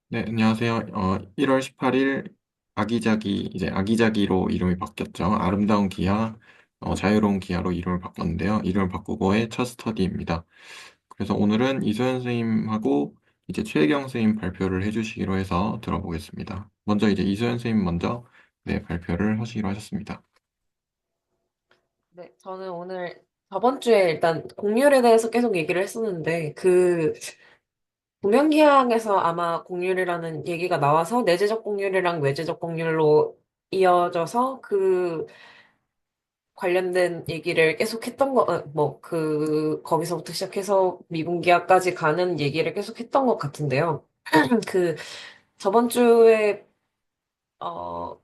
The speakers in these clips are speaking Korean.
네, 안녕하세요. 1월 18일 이제 아기자기로 이름이 바뀌었죠. 아름다운 기아, 자유로운 기아로 이름을 바꿨는데요. 이름을 바꾸고의 첫 스터디입니다. 그래서 오늘은 이소연 선생님하고 이제 최혜경 선생님 발표를 해주시기로 해서 들어보겠습니다. 먼저 이제 이소연 선생님 먼저 네, 발표를 하시기로 하셨습니다. 네, 저는 오늘 저번 주에 일단 공률에 대해서 계속 얘기를 했었는데, 공명기항에서 아마 공률이라는 얘기가 나와서 내재적 공률이랑 외재적 공률로 이어져서 관련된 얘기를 계속 했던 거기서부터 시작해서 미분기하까지 가는 얘기를 계속 했던 것 같은데요. 그, 저번 주에, 어,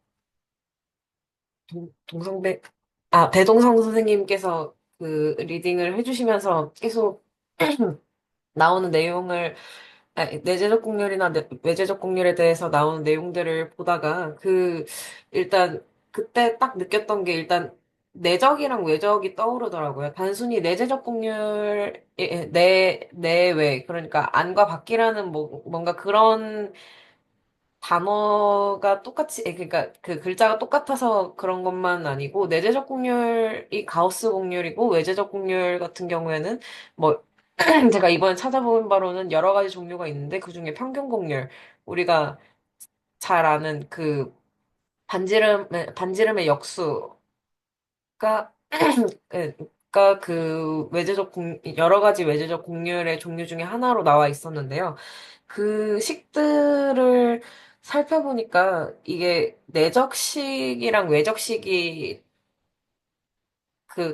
동성배, 배동성 선생님께서 리딩을 해주시면서 계속 나오는 내용을, 내재적 공률이나 외재적 공률에 대해서 나오는 내용들을 보다가, 일단, 그때 딱 느꼈던 게 일단, 내적이랑 외적이 떠오르더라고요. 단순히 내재적 공률, 내외, 그러니까 안과 밖이라는 뭔가 그런 단어가 똑같이, 그러니까 그 글자가 똑같아서 그런 것만 아니고, 내재적 공률이 가우스 공률이고, 외재적 공률 같은 경우에는, 뭐, 제가 이번에 찾아본 바로는 여러 가지 종류가 있는데, 그중에 평균 공률, 우리가 잘 아는 반지름의 역수가, 여러 가지 외재적 공률의 종류 중에 하나로 나와 있었는데요. 그 식들을 살펴보니까 이게 내적식이랑 외적식이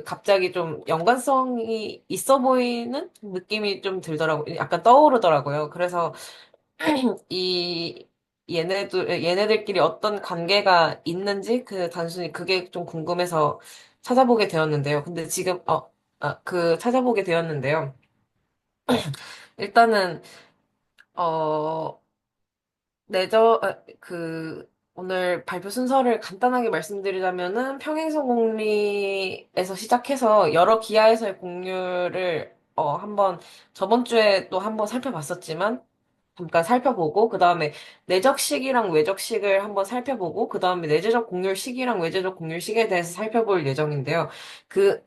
갑자기 좀 연관성이 있어 보이는 느낌이 좀 들더라고요. 약간 떠오르더라고요. 그래서 이 얘네들끼리 어떤 관계가 있는지 단순히 그게 좀 궁금해서 찾아보게 되었는데요. 근데 지금 찾아보게 되었는데요. 일단은 어 오늘 발표 순서를 간단하게 말씀드리자면은 평행선 공리에서 시작해서 여러 기하에서의 공률을 한번 저번 주에 또 한번 살펴봤었지만 잠깐 살펴보고 그다음에 내적식이랑 외적식을 한번 살펴보고 그다음에 내재적 공률식이랑 외재적 공률식에 대해서 살펴볼 예정인데요. 그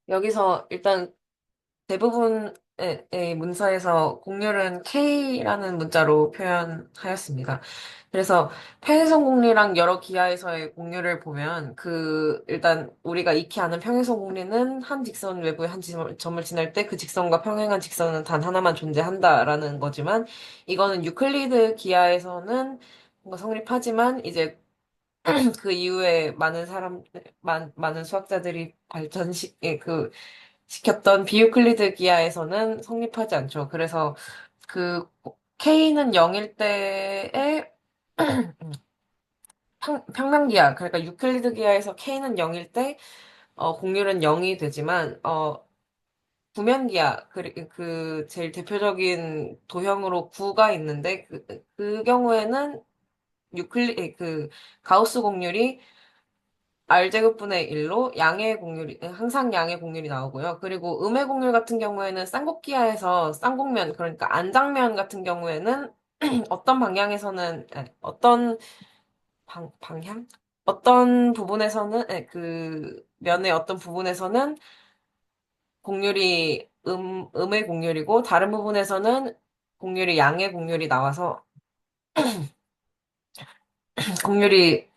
여기서 일단 대부분의 문서에서 공률은 K라는 문자로 표현하였습니다. 그래서 평행선 공리랑 여러 기하에서의 공률을 보면 일단 우리가 익히 아는 평행선 공리는 한 직선 외부의 한 점을 지날 때 그 직선과 평행한 직선은 단 하나만 존재한다라는 거지만 이거는 유클리드 기하에서는 뭔가 성립하지만 이제 그 이후에 많은 수학자들이 시켰던 비유클리드 기하에서는 성립하지 않죠. 그래서 그 K는 0일 때에 평면기하, 그러니까 유클리드 기하에서 K는 0일 때 공률은 0이 되지만 구면기하, 제일 대표적인 도형으로 9가 있는데 그 경우에는 가우스 공률이 R제곱분의 1로 항상 양의 공률이 나오고요. 그리고 음의 공률 같은 경우에는 쌍곡기하에서 쌍곡면, 그러니까 안장면 같은 경우에는 어떤 방향에서는, 어떤 방향? 어떤 부분에서는, 면의 어떤 부분에서는 음의 공률이고, 다른 부분에서는 양의 공률이 나와서, 공률이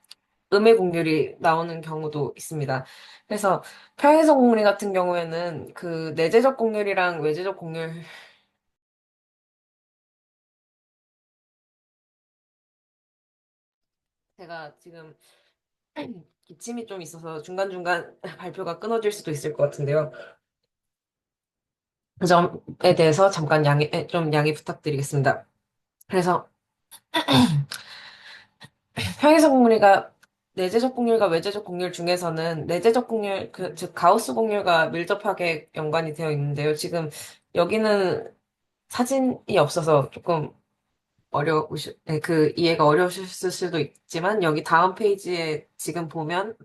음의 공률이 나오는 경우도 있습니다. 그래서 평행선 공률 같은 경우에는 내재적 공률이랑 외재적 공률 제가 지금 기침이 좀 있어서 중간중간 발표가 끊어질 수도 있을 것 같은데요. 그 점에 대해서 잠깐 좀 양해 부탁드리겠습니다. 그래서 평행선 공률과 내재적 공률과 외재적 공률 중에서는 내재적 공률, 즉 가우스 공률과 밀접하게 연관이 되어 있는데요. 지금 여기는 사진이 없어서 조금 이해가 어려우실 수도 있지만, 여기 다음 페이지에 지금 보면,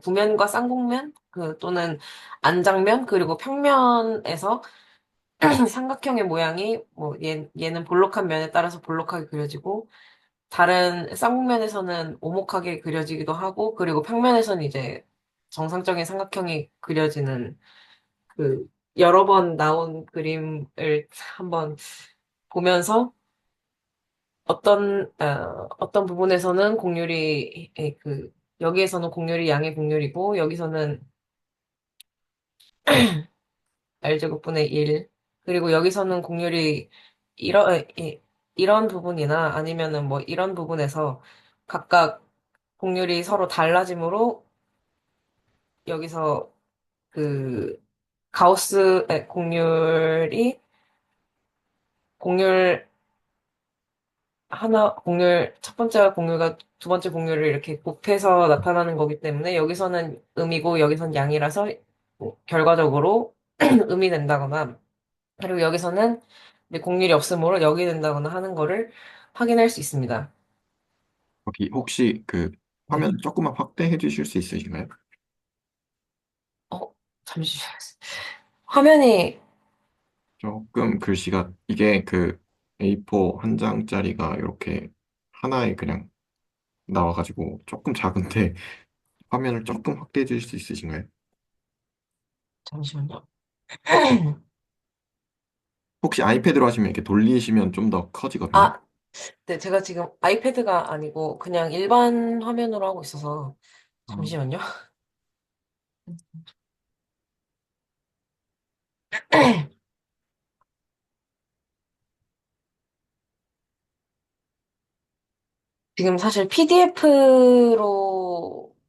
구면과 쌍곡면, 또는 안장면, 그리고 평면에서 삼각형의 모양이, 얘는 볼록한 면에 따라서 볼록하게 그려지고, 다른 쌍곡면에서는 오목하게 그려지기도 하고, 그리고 평면에서는 이제 정상적인 삼각형이 그려지는, 그, 여러 번 나온 그림을 한번 보면서, 어떤 부분에서는 여기에서는 공률이 양의 공률이고, 여기서는 R제곱분의 1, 그리고 여기서는 공률이 이런 부분이나 아니면은 뭐 이런 부분에서 각각 공률이 서로 달라지므로 여기서 그 공률 첫 번째와 공률과 두 번째 공률을 이렇게 곱해서 나타나는 거기 때문에 여기서는 음이고 여기서는 양이라서 결과적으로 음이 된다거나, 그리고 여기서는 이제 공률이 없으므로 역이 된다거나 하는 거를 확인할 수 있습니다. 거기 혹시 그 네. 화면 조금만 확대해 주실 수 있으신가요? 어, 잠시만요. 화면이, 조금 글씨가 이게 그 A4 한 장짜리가 이렇게 하나에 그냥 나와가지고 조금 작은데 화면을 조금 확대해 주실 수 있으신가요? 잠시만요. 혹시 아이패드로 하시면 이렇게 돌리시면 좀 더 커지거든요. 아, 네, 제가 지금 아이패드가 아니고 그냥 일반 화면으로 하고 있어서 어, 잠시만요. 지금 사실 PDF로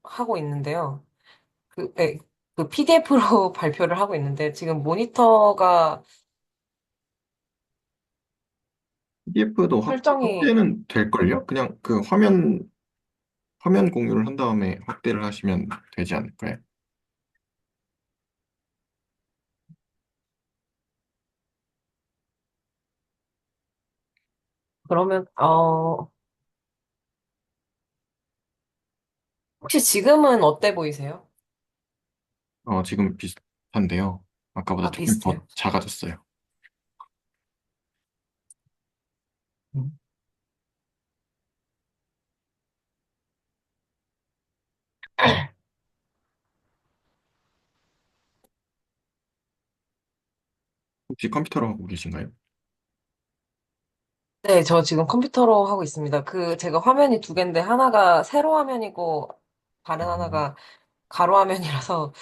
하고 있는데요. 네, 그 PDF로 발표를 하고 있는데 지금 모니터가 PDF도 설정이, 확대는 될걸요? 그냥 그 화면 공유를 한 다음에 확대를 하시면 되지 않을까요? 그러면, 혹시 지금은 어때 보이세요? 지금 비슷한데요. 아까보다 아, 조금 더 비슷해요. 작아졌어요. 음. 혹시 컴퓨터로 하고 계신가요? 네, 저 지금 컴퓨터로 하고 있습니다. 제가 화면이 두 개인데, 하나가 세로 화면이고, 다른 음. 하나가 가로 화면이라서,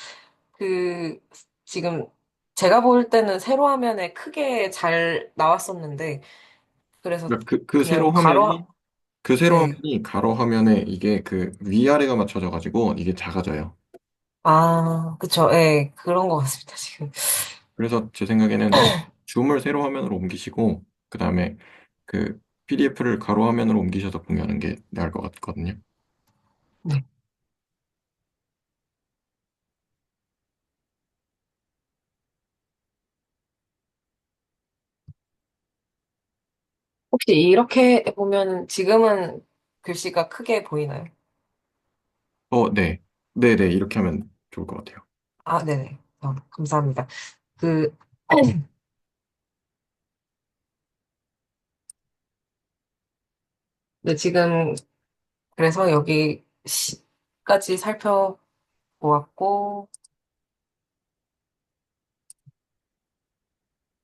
그, 지금, 제가 볼 때는 세로 화면에 크게 잘 나왔었는데, 그래서 그러니까 그냥 가로, 그 세로 네. 화면이 가로 화면에 이게 그 위아래가 맞춰져가지고 이게 작아져요. 아, 그쵸. 예, 그런 것 같습니다, 지금. 그래서 제 생각에는 줌을 세로 화면으로 옮기시고 그 다음에 그 PDF를 가로 화면으로 옮기셔서 공유하는 게 나을 것 같거든요. 네. 혹시 이렇게 보면 지금은 글씨가 크게 보이나요? 네. 네네. 이렇게 하면 좋을 것 같아요. 아, 네네. 감사합니다. 그, 네, 지금, 그래서 여기 시까지 살펴보았고,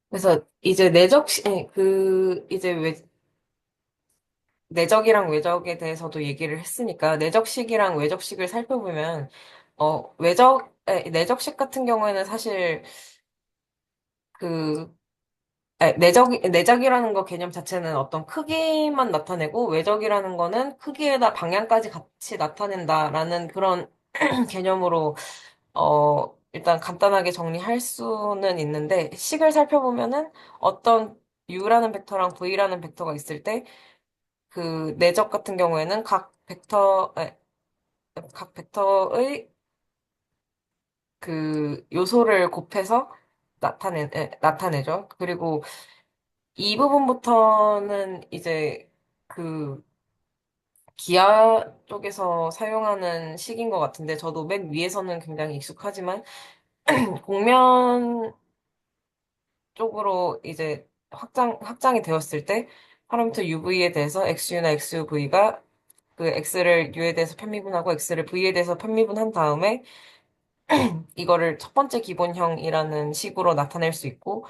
그래서 이제 내적이랑 외적에 대해서도 얘기를 했으니까, 내적식이랑 외적식을 살펴보면, 내적식 같은 경우에는 사실, 그, 내적이라는 거 개념 자체는 어떤 크기만 나타내고, 외적이라는 거는 크기에다 방향까지 같이 나타낸다라는 그런 개념으로, 일단 간단하게 정리할 수는 있는데, 식을 살펴보면은 어떤 U라는 벡터랑 V라는 벡터가 있을 때, 그 내적 같은 경우에는 각 벡터의 그 요소를 곱해서 나타내죠. 그리고 이 부분부터는 이제 그 기아 쪽에서 사용하는 식인 것 같은데 저도 맨 위에서는 굉장히 익숙하지만 곡면 쪽으로 이제 확장이 되었을 때 파라미터 UV에 대해서 XU나 XUV가 그 X를 U에 대해서 편미분하고 X를 V에 대해서 편미분한 다음에 이거를 첫 번째 기본형이라는 식으로 나타낼 수 있고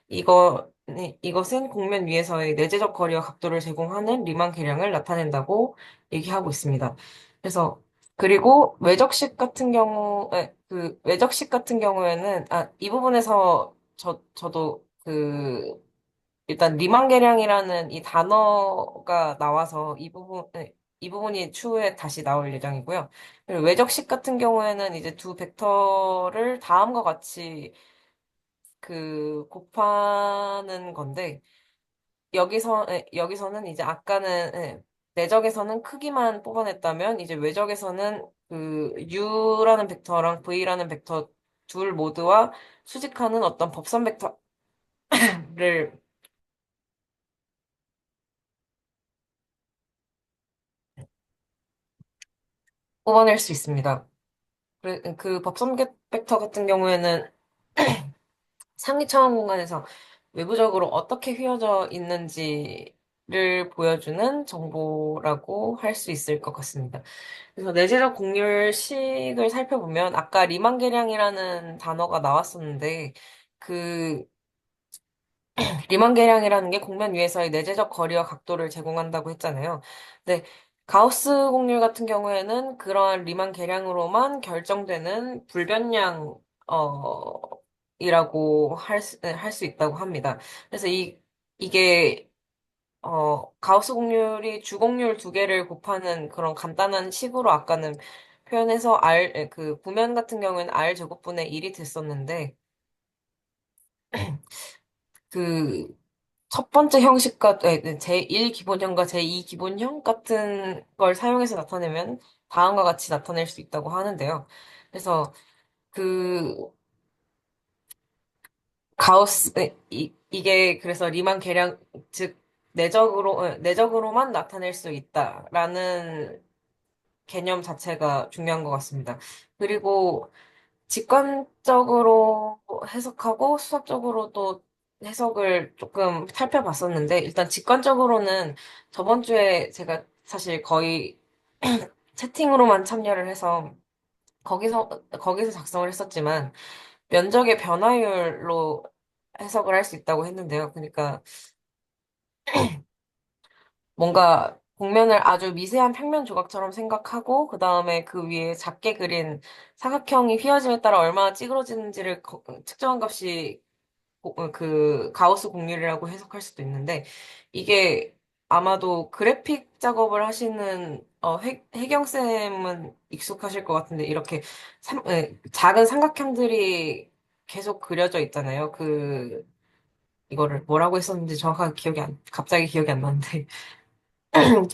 이것은 곡면 위에서의 내재적 거리와 각도를 제공하는 리만 계량을 나타낸다고 얘기하고 있습니다. 그래서 그리고 외적식 같은 경우에는 이 부분에서 저도 일단 리만 계량이라는 이 단어가 나와서 이 부분이 추후에 다시 나올 예정이고요. 그리고 외적식 같은 경우에는 이제 두 벡터를 다음과 같이 곱하는 건데, 여기서는 이제 내적에서는 크기만 뽑아냈다면, 이제 외적에서는 U라는 벡터랑 V라는 벡터 둘 모두와 수직하는 어떤 법선 벡터를 뽑아낼 수 있습니다. 그 법선 벡터 같은 경우에는 상위 차원 공간에서 외부적으로 어떻게 휘어져 있는지를 보여주는 정보라고 할 수 있을 것 같습니다. 그래서 내재적 곡률식을 살펴보면 아까 리만 계량이라는 단어가 나왔었는데 그 리만 계량이라는 게 곡면 위에서의 내재적 거리와 각도를 제공한다고 했잖아요. 근데 가우스 곡률 같은 경우에는 그러한 리만 계량으로만 결정되는 불변량 이라고 할 수 있다고 합니다. 그래서 이게 가우스 곡률이 주곡률 두 개를 곱하는 그런 간단한 식으로 아까는 표현해서 구면 같은 경우에는 R 제곱분의 1이 됐었는데 그 첫 번째 형식과 제1 기본형과 제2 기본형 같은 걸 사용해서 나타내면 다음과 같이 나타낼 수 있다고 하는데요. 그래서 그 이게 그래서 리만 계량, 즉, 내적으로만 나타낼 수 있다라는 개념 자체가 중요한 것 같습니다. 그리고 직관적으로 해석하고 수학적으로 또 해석을 조금 살펴봤었는데, 일단 직관적으로는 저번 주에 제가 사실 거의 채팅으로만 참여를 해서 거기서 작성을 했었지만, 면적의 변화율로 해석을 할 수 있다고 했는데요. 그러니까 뭔가 곡면을 아주 미세한 평면 조각처럼 생각하고 그 다음에 그 위에 작게 그린 사각형이 휘어짐에 따라 얼마나 찌그러지는지를 측정한 값이 가우스 곡률이라고 해석할 수도 있는데 이게 아마도 그래픽 작업을 하시는 혜경쌤은 익숙하실 것 같은데 이렇게 작은 삼각형들이 계속 그려져 있잖아요. 이거를 뭐라고 했었는지 정확하게 갑자기 기억이 안 나는데.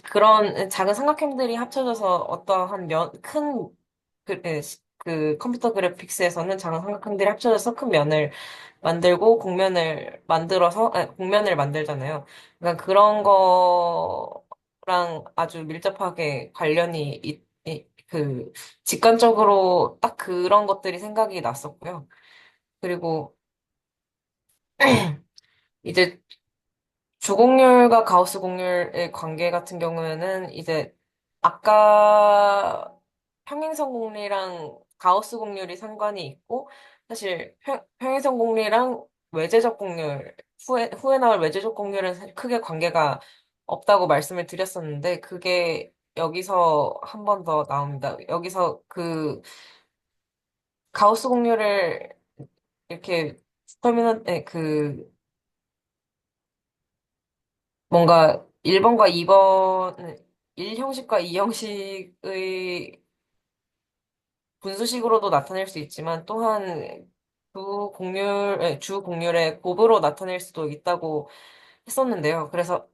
그런 작은 삼각형들이 합쳐져서 어떠한 컴퓨터 그래픽스에서는 작은 삼각형들이 합쳐져서 큰 면을 만들고 곡면을 만들잖아요. 그러니까 그런 거랑 아주 밀접하게 직관적으로 딱 그런 것들이 생각이 났었고요. 그리고 이제 주곡률과 가우스 곡률의 관계 같은 경우에는 이제 아까 평행선 공리랑 가우스 곡률이 상관이 있고 사실 평행선 공리랑 외재적 곡률 후에 나올 외재적 곡률은 사실 크게 관계가 없다고 말씀을 드렸었는데 그게 여기서 한 번 더 나옵니다. 여기서 가우스 곡률을 이렇게 뭔가 1번과 2번, 1형식과 2형식의 분수식으로도 나타낼 수 있지만 또한 주 곡률의 곱으로 나타낼 수도 있다고 했었는데요. 그래서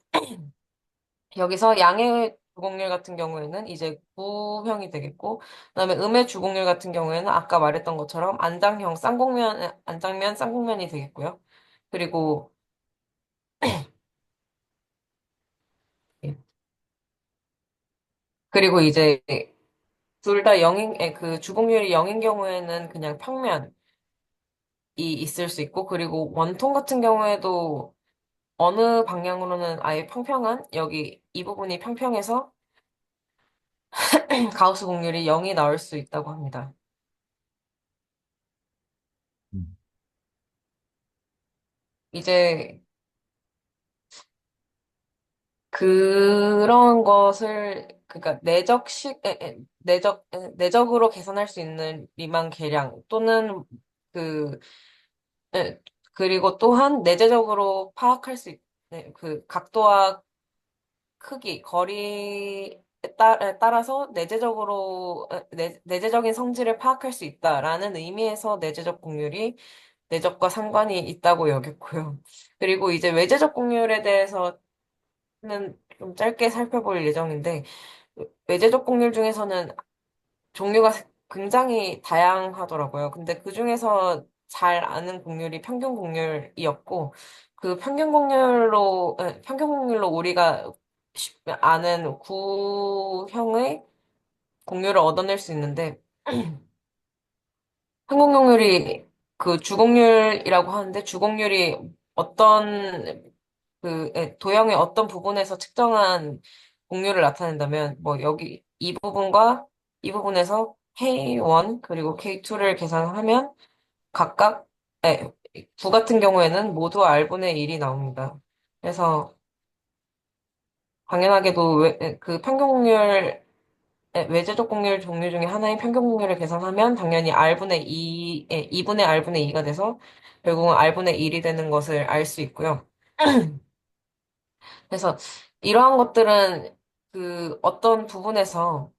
여기서 양의 주곡률 같은 경우에는 이제 구형이 되겠고, 그다음에 음의 주곡률 같은 경우에는 아까 말했던 것처럼 안장면, 쌍곡면이 되겠고요. 그리고 예. 그리고 이제 둘 다 그 주곡률이 0인 경우에는 그냥 평면이 있을 수 있고, 그리고 원통 같은 경우에도 어느 방향으로는 아예 평평한, 여기 이 부분이 평평해서 가우스 곡률이 0이 나올 수 있다고 합니다. 음. 이제 그런 것을, 그러니까 내적으로 계산할 수 있는 리만 계량 또는 그, 에, 그리고 또한 내재적으로 파악할 수 있는 그 각도와 크기, 거리에 따라서 내재적인 성질을 파악할 수 있다라는 의미에서 내재적 곡률이 내적과 상관이 있다고 여겼고요. 그리고 이제 외재적 곡률에 대해서는 좀 짧게 살펴볼 예정인데, 외재적 곡률 중에서는 종류가 굉장히 다양하더라고요. 근데 그중에서 잘 아는 곡률이 평균 곡률이었고, 그 평균 곡률로 우리가 아는 구형의 곡률을 얻어낼 수 있는데, 항공용률이 그 주곡률이라고 하는데 주곡률이 어떤 도형의 어떤 부분에서 측정한 곡률을 나타낸다면 뭐 여기 이 부분과 이 부분에서 K1 그리고 K2를 계산하면 각각 구 같은 경우에는 모두 R분의 1이 나옵니다. 그래서 당연하게도 그 평균 곡률 외제적 곡률 종류 중에 하나인 평균 곡률을 계산하면 당연히 R분의 2분의 R분의 2가 돼서 결국은 R분의 1이 되는 것을 알 수 있고요. 그래서 이러한 것들은 그 어떤 부분에서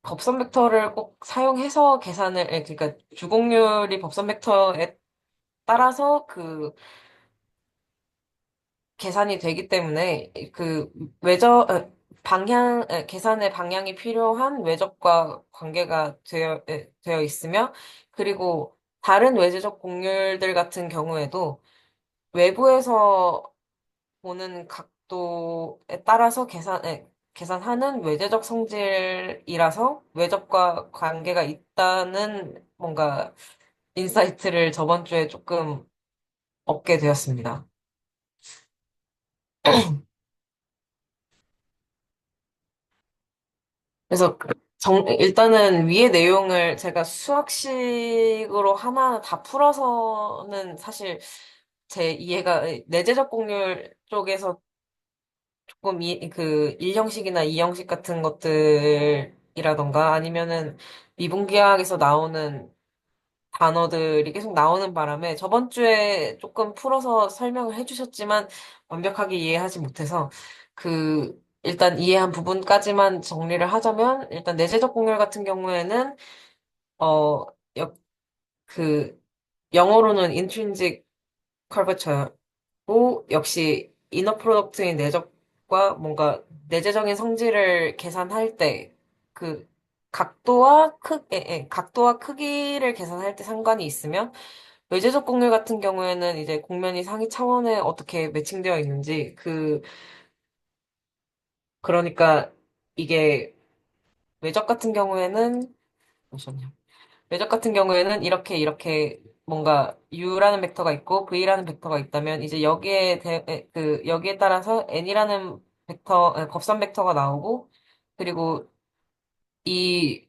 법선 벡터를 꼭 사용해서 그러니까 주곡률이 법선 벡터에 따라서 그 계산이 되기 때문에 그 계산의 방향이 필요한 외적과 관계가 되어 있으며, 그리고 다른 외재적 곡률들 같은 경우에도 외부에서 보는 각도에 따라서 계산하는 외재적 성질이라서 외적과 관계가 있다는 뭔가 인사이트를 저번 주에 조금 얻게 되었습니다. 그래서 일단은 위의 내용을 제가 수학식으로 하나 다 풀어서는 사실 제 이해가 내재적 곡률 쪽에서 조금 그 1형식이나 2형식 같은 것들이라던가 아니면은 미분기하학에서 나오는 단어들이 계속 나오는 바람에 저번 주에 조금 풀어서 설명을 해주셨지만 완벽하게 이해하지 못해서 일단 이해한 부분까지만 정리를 하자면 일단 내재적 곡률 같은 경우에는 어, 역, 그 영어로는 intrinsic curvature고 역시 이너 프로덕트인 내적과 뭔가 내재적인 성질을 계산할 때 그 각도와 크기를 계산할 때 상관이 있으면 외재적 곡률 같은 경우에는 이제 곡면이 상위 차원에 어떻게 매칭되어 있는지 그러니까 이게 외적 같은 경우에는 잠시만요. 외적 같은 경우에는 이렇게 뭔가 U라는 벡터가 있고 V라는 벡터가 있다면 이제 여기에 따라서 N이라는 법선 벡터가 나오고, 그리고 이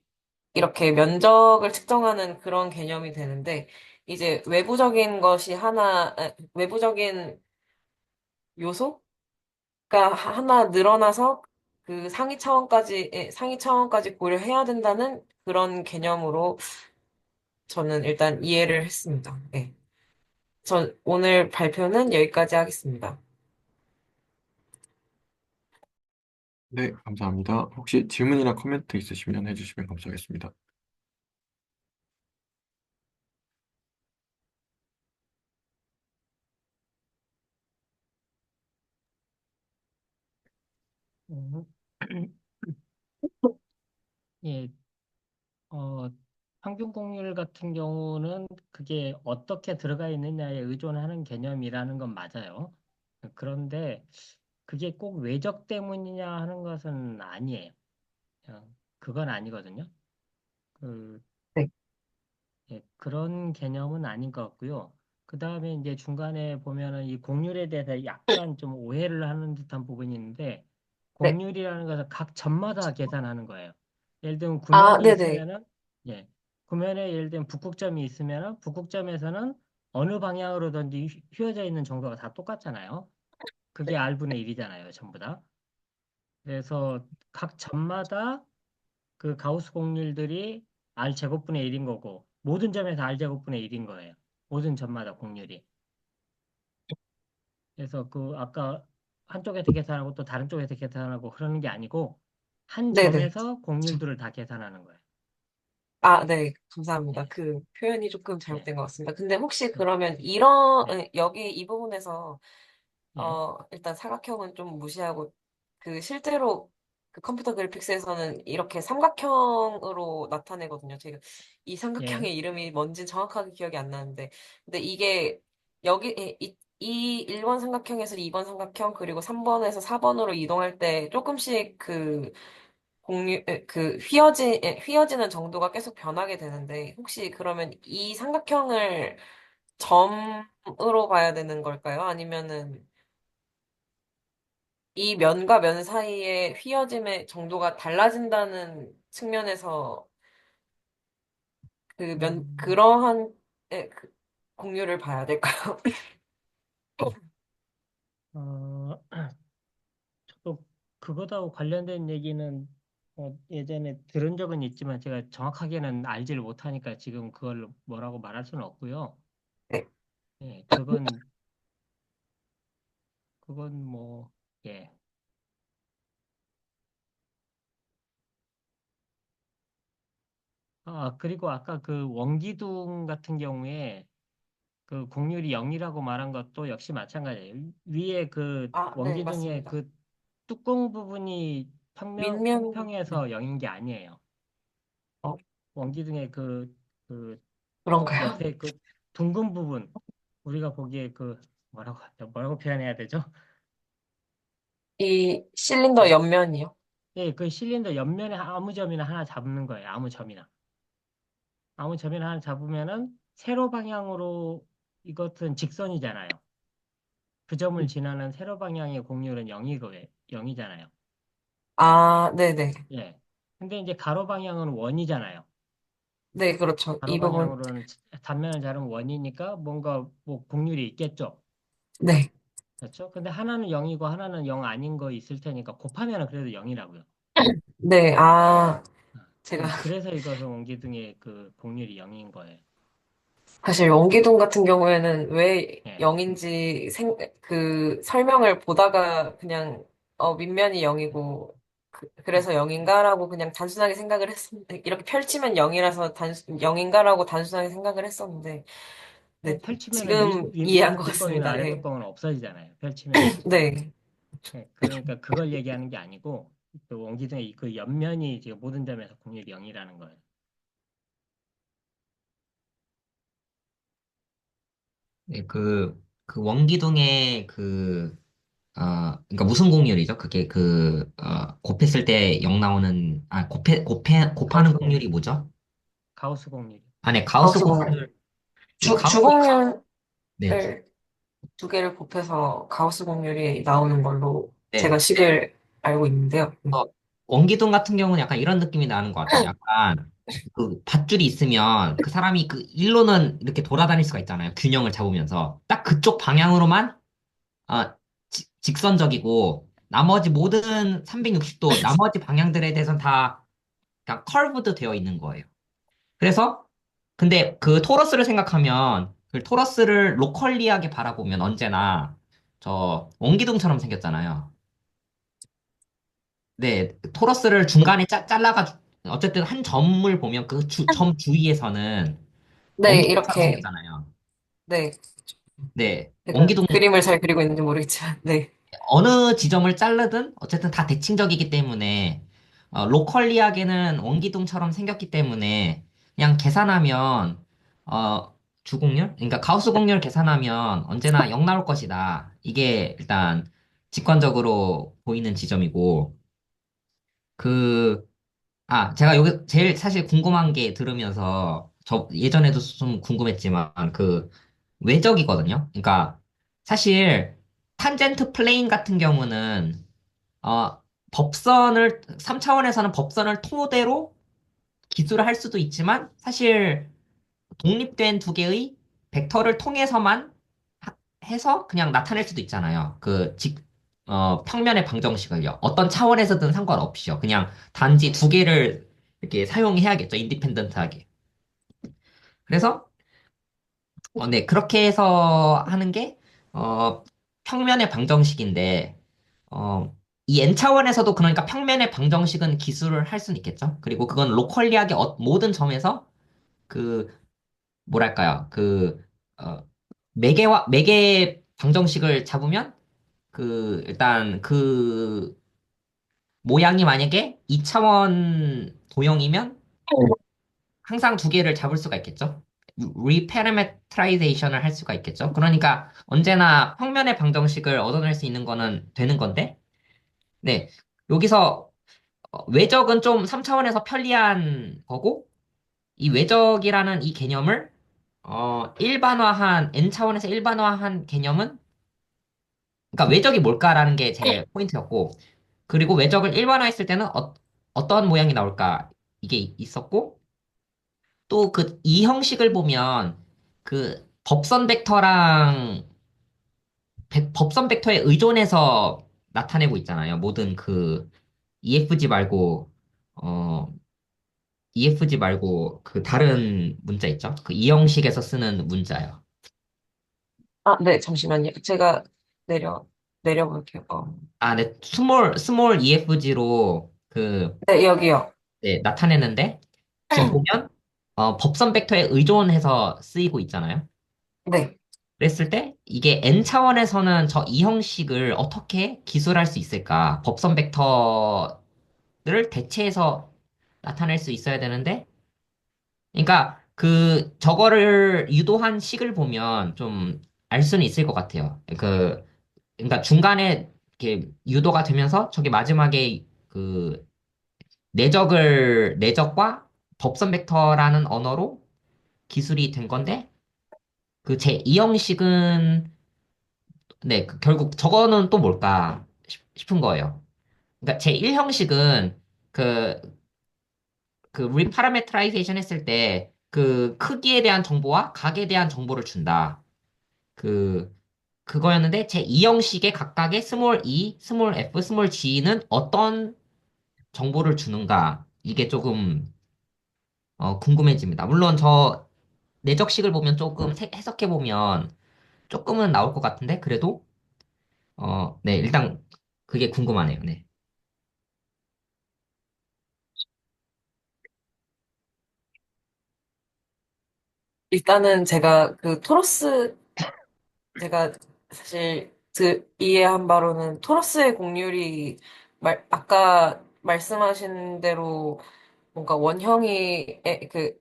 이렇게 면적을 측정하는 그런 개념이 되는데, 이제 외부적인 요소가 하나 늘어나서 그 상위 차원까지 고려해야 된다는 그런 개념으로 저는 일단 이해를 했습니다. 네. 전 오늘 발표는 여기까지 하겠습니다. 네, 감사합니다. 혹시 질문이나 코멘트 있으시면 해주시면 감사하겠습니다. 음, 예, 어, 평균 공률 같은 경우는 그게 어떻게 들어가 있느냐에 의존하는 개념이라는 건 맞아요. 그런데 그게 꼭 외적 때문이냐 하는 것은 아니에요. 그건 아니거든요. 그, 네, 예, 그런 개념은 아닌 것 같고요. 그 다음에 이제 중간에 보면은 이 공률에 대해서 약간 좀 오해를 하는 듯한 부분이 있는데, 네. 공률이라는 것은 각 점마다 계산하는 거예요. 예를 들면 아, 구면이 네네. 있으면은, 예, 구면에 예를 들면 북극점이 있으면은 북극점에서는 어느 방향으로든지 휘어져 있는 정도가 다 똑같잖아요. 그게 R분의 1이잖아요, 전부 다. 그래서 각 점마다 그 가우스 공률들이 R 제곱분의 1인 거고 모든 점에서 R 제곱분의 1인 거예요. 모든 점마다 공률이. 그래서 그 아까 한쪽에서 계산하고 또 다른 쪽에서 계산하고 그러는 게 아니고 한 네네. 점에서 공률들을 다 계산하는 거예요. 아, 네. 감사합니다. 예, 그 표현이 조금 예, 잘못된 것 같습니다. 근데 혹시 예, 그러면 예, 여기 이 부분에서, 예, 일단 사각형은 좀 무시하고, 실제로 그 컴퓨터 그래픽스에서는 이렇게 삼각형으로 나타내거든요. 제가 이 예. 삼각형의 이름이 뭔지 정확하게 기억이 안 나는데. 근데 이게, 이 1번 삼각형에서 2번 삼각형, 그리고 3번에서 4번으로 이동할 때 조금씩 휘어지는 정도가 계속 변하게 되는데, 혹시 그러면 이 삼각형을 점으로 봐야 되는 걸까요? 아니면은 이 면과 면 사이의 휘어짐의 정도가 달라진다는 측면에서 음, 그러한 공유를 봐야 될까요? 어, 저도 그거하고 관련된 얘기는 예전에 들은 적은 있지만 제가 정확하게는 알지를 못하니까 지금 그걸 뭐라고 말할 수는 없고요. 네. 예, 그건 뭐, 예. 그리고 아까 그 원기둥 같은 경우에 그 공률이 0이라고 말한 것도 역시 마찬가지예요. 위에 그 아, 네, 원기둥의 맞습니다. 그 뚜껑 부분이 밑면, 네. 평평해서 0인 게 아니에요. 어, 원기둥의 그 그런가요? 옆에 그 둥근 부분, 우리가 보기에 뭐라고 표현해야 되죠? 이 실린더 예, 옆면이요. 예, 그 실린더 옆면에 아무 점이나 하나 잡는 거예요. 아무 점이나 하나 잡으면은 세로 방향으로 이것은 직선이잖아요. 그 점을 지나는 세로 방향의 공률은 0이고요. 0이잖아요. 아, 네네. 예. 근데 이제 가로 방향은 원이잖아요. 네, 그렇죠. 가로 이 부분. 방향으로는 단면을 자르면 원이니까 뭔가 뭐 공률이 있겠죠. 네. 그렇죠? 근데 하나는 0이고 하나는 0 아닌 거 있을 테니까 곱하면 그래도 0이라고요. 네, 제가 그래서 이것은 원기둥의 그 공률이 0인 거예요. 사실 원기둥 같은 경우에는 왜 예. 0인지 설명을 보다가 그냥 밑면이 0이고 예. 그래서 0인가라고 그냥 단순하게 생각을 했었는데 이렇게 펼치면 0이라서 0인가라고 단순하게 생각을 했었는데 네, 아니, 펼치면은 지금 이해한 것 윗뚜껑이나 같습니다. 예. 아랫뚜껑은 없어지잖아요. 펼치면은. 네. 예. 그러니까 그걸 얘기하는 게 아니고 그 원기둥의 그 옆면이 지금 모든 점에서 공률이 0이라는 거예요. 네, 그 원기둥의 그러니까 무슨 공률이죠? 그게 곱했을 때 0 나오는, 곱하는 가우스 공률이 뭐죠? 가우스 공률. 네, 가우스 가우스 공률. 공률. 네, 가우스, 주공률을 네. 두 개를 곱해서 가우스 공률이 나오는 걸로 네. 제가 식을 알고 있는데요. 어, 원기둥 같은 경우는 약간 이런 느낌이 나는 것 같아요. 약간 그 밧줄이 있으면 그 사람이 그 일로는 이렇게 돌아다닐 수가 있잖아요. 균형을 잡으면서. 딱 그쪽 방향으로만 직선적이고 나머지 모든 360도 나머지 방향들에 대해서는 다 그냥 커브드 되어 있는 거예요. 그래서 근데 그 토러스를 생각하면 그 토러스를 로컬리하게 바라보면 언제나 저 원기둥처럼 생겼잖아요. 네, 토러스를 중간에 잘라가지고 어쨌든 한 점을 보면 그 점 주위에서는 네, 원기둥처럼 이렇게, 생겼잖아요. 네. 네, 제가 원기둥 그림을 잘 그리고 있는지 모르겠지만, 네. 어느 지점을 자르든 어쨌든 다 대칭적이기 때문에 로컬리하게는 원기둥처럼 생겼기 때문에 그냥 계산하면 어, 주공률? 그러니까 가우스 공률 계산하면 언제나 0 나올 것이다. 이게 일단 직관적으로 보이는 지점이고, 그, 제가 여기 제일 사실 궁금한 게 들으면서, 저 예전에도 좀 궁금했지만, 그, 외적이거든요? 그러니까, 사실, 탄젠트 플레인 같은 경우는, 어, 3차원에서는 법선을 토대로 기술을 할 수도 있지만, 사실, 독립된 두 개의 벡터를 통해서만 해서 그냥 나타낼 수도 있잖아요. 평면의 방정식을요. 어떤 차원에서든 상관없이요. 그냥 단지 두 개를 이렇게 사용해야겠죠. 인디펜던트하게. 그래서, 네, 그렇게 해서 하는 게, 어, 평면의 방정식인데, 어, 이 N차원에서도 그러니까 평면의 방정식은 기술을 할 수는 있겠죠. 그리고 그건 로컬리하게 모든 점에서 그 뭐랄까요? 어, 매개 방정식을 잡으면, 일단 모양이 만약에 2차원 도형이면 항상 두 개를 잡을 수가 있겠죠? 리파라메트라이제이션을 할 수가 있겠죠? 그러니까 언제나 평면의 방정식을 얻어낼 수 있는 거는 되는 건데, 네. 여기서 외적은 좀 3차원에서 편리한 거고, 이 외적이라는 이 개념을 N차원에서 일반화한 개념은, 그러니까 외적이 뭘까라는 게 제 포인트였고, 그리고 외적을 일반화했을 때는 어떤 모양이 나올까, 이게 있었고, 또 이 형식을 보면, 법선 벡터랑, 법선 벡터에 의존해서 나타내고 있잖아요. 모든 EFG 말고, 어, EFG 말고 다른 문자 있죠? 이 형식에서 쓰는 문자요. 아, 네, 잠시만요. 제가 내려볼게요. 네, 스몰 EFG로 네, 여기요. 네, 나타내는데, 지금 보면, 법선 벡터에 의존해서 쓰이고 있잖아요. 네. 그랬을 때, 이게 N차원에서는 이 형식을 어떻게 기술할 수 있을까? 법선 벡터를 대체해서 나타낼 수 있어야 되는데, 그러니까, 저거를 유도한 식을 보면 좀 알 수는 있을 것 같아요. 그러니까 중간에 이렇게 유도가 되면서 저기 마지막에 내적과 법선 벡터라는 언어로 기술이 된 건데, 제 2형식은, 네, 결국 저거는 또 뭘까 싶은 거예요. 그러니까 제 1형식은 그, 리파라메트라이제이션 했을 때 크기에 대한 정보와 각에 대한 정보를 준다. 그거였는데 제 2형식의 각각의 스몰 e, 스몰 f, 스몰 g는 어떤 정보를 주는가. 이게 조금 궁금해집니다. 물론 내적식을 보면 조금 해석해보면 조금은 나올 것 같은데, 그래도, 네, 일단 그게 궁금하네요. 네. 일단은 제가 제가 사실 이해한 바로는 토러스의 곡률이 아까 말씀하신 대로 뭔가 원형이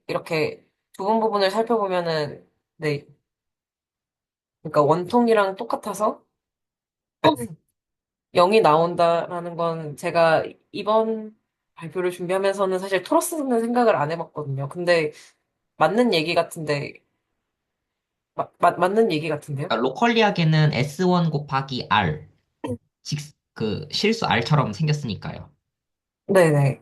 이렇게 부분 부분을 살펴보면은 네, 그러니까 원통이랑 똑같아서 0이 나온다라는 건 제가 이번 발표를 준비하면서는 사실 토러스는 생각을 안 해봤거든요. 근데 맞는 얘기 같은데 맞는 얘기 같은데요? 그러니까 로컬리하게는 S1 곱하기 R, 실수 R처럼 생겼으니까요. 네네.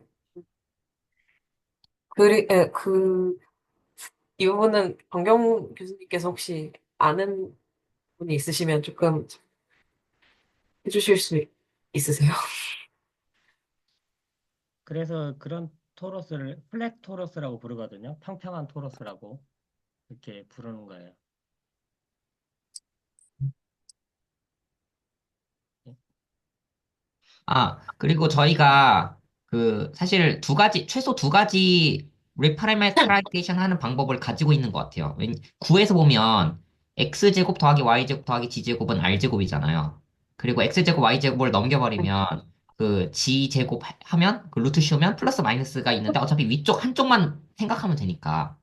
이 부분은 정경 교수님께서 혹시 아는 분이 있으시면 조금 해주실 수 있으세요? 그래서 그런 토러스를 플랫 토러스라고 부르거든요. 평평한 토러스라고 이렇게 부르는 거예요. 예. 그리고 저희가 사실 최소 두 가지 리파라메트라이제이션 하는 방법을 가지고 있는 것 같아요. 구에서 보면 x제곱 더하기 y제곱 더하기 g제곱은 r제곱이잖아요. 그리고 x제곱 y제곱을 넘겨버리면 g제곱 하면 루트 씌우면 플러스 마이너스가 있는데 어차피 위쪽 한쪽만 생각하면 되니까.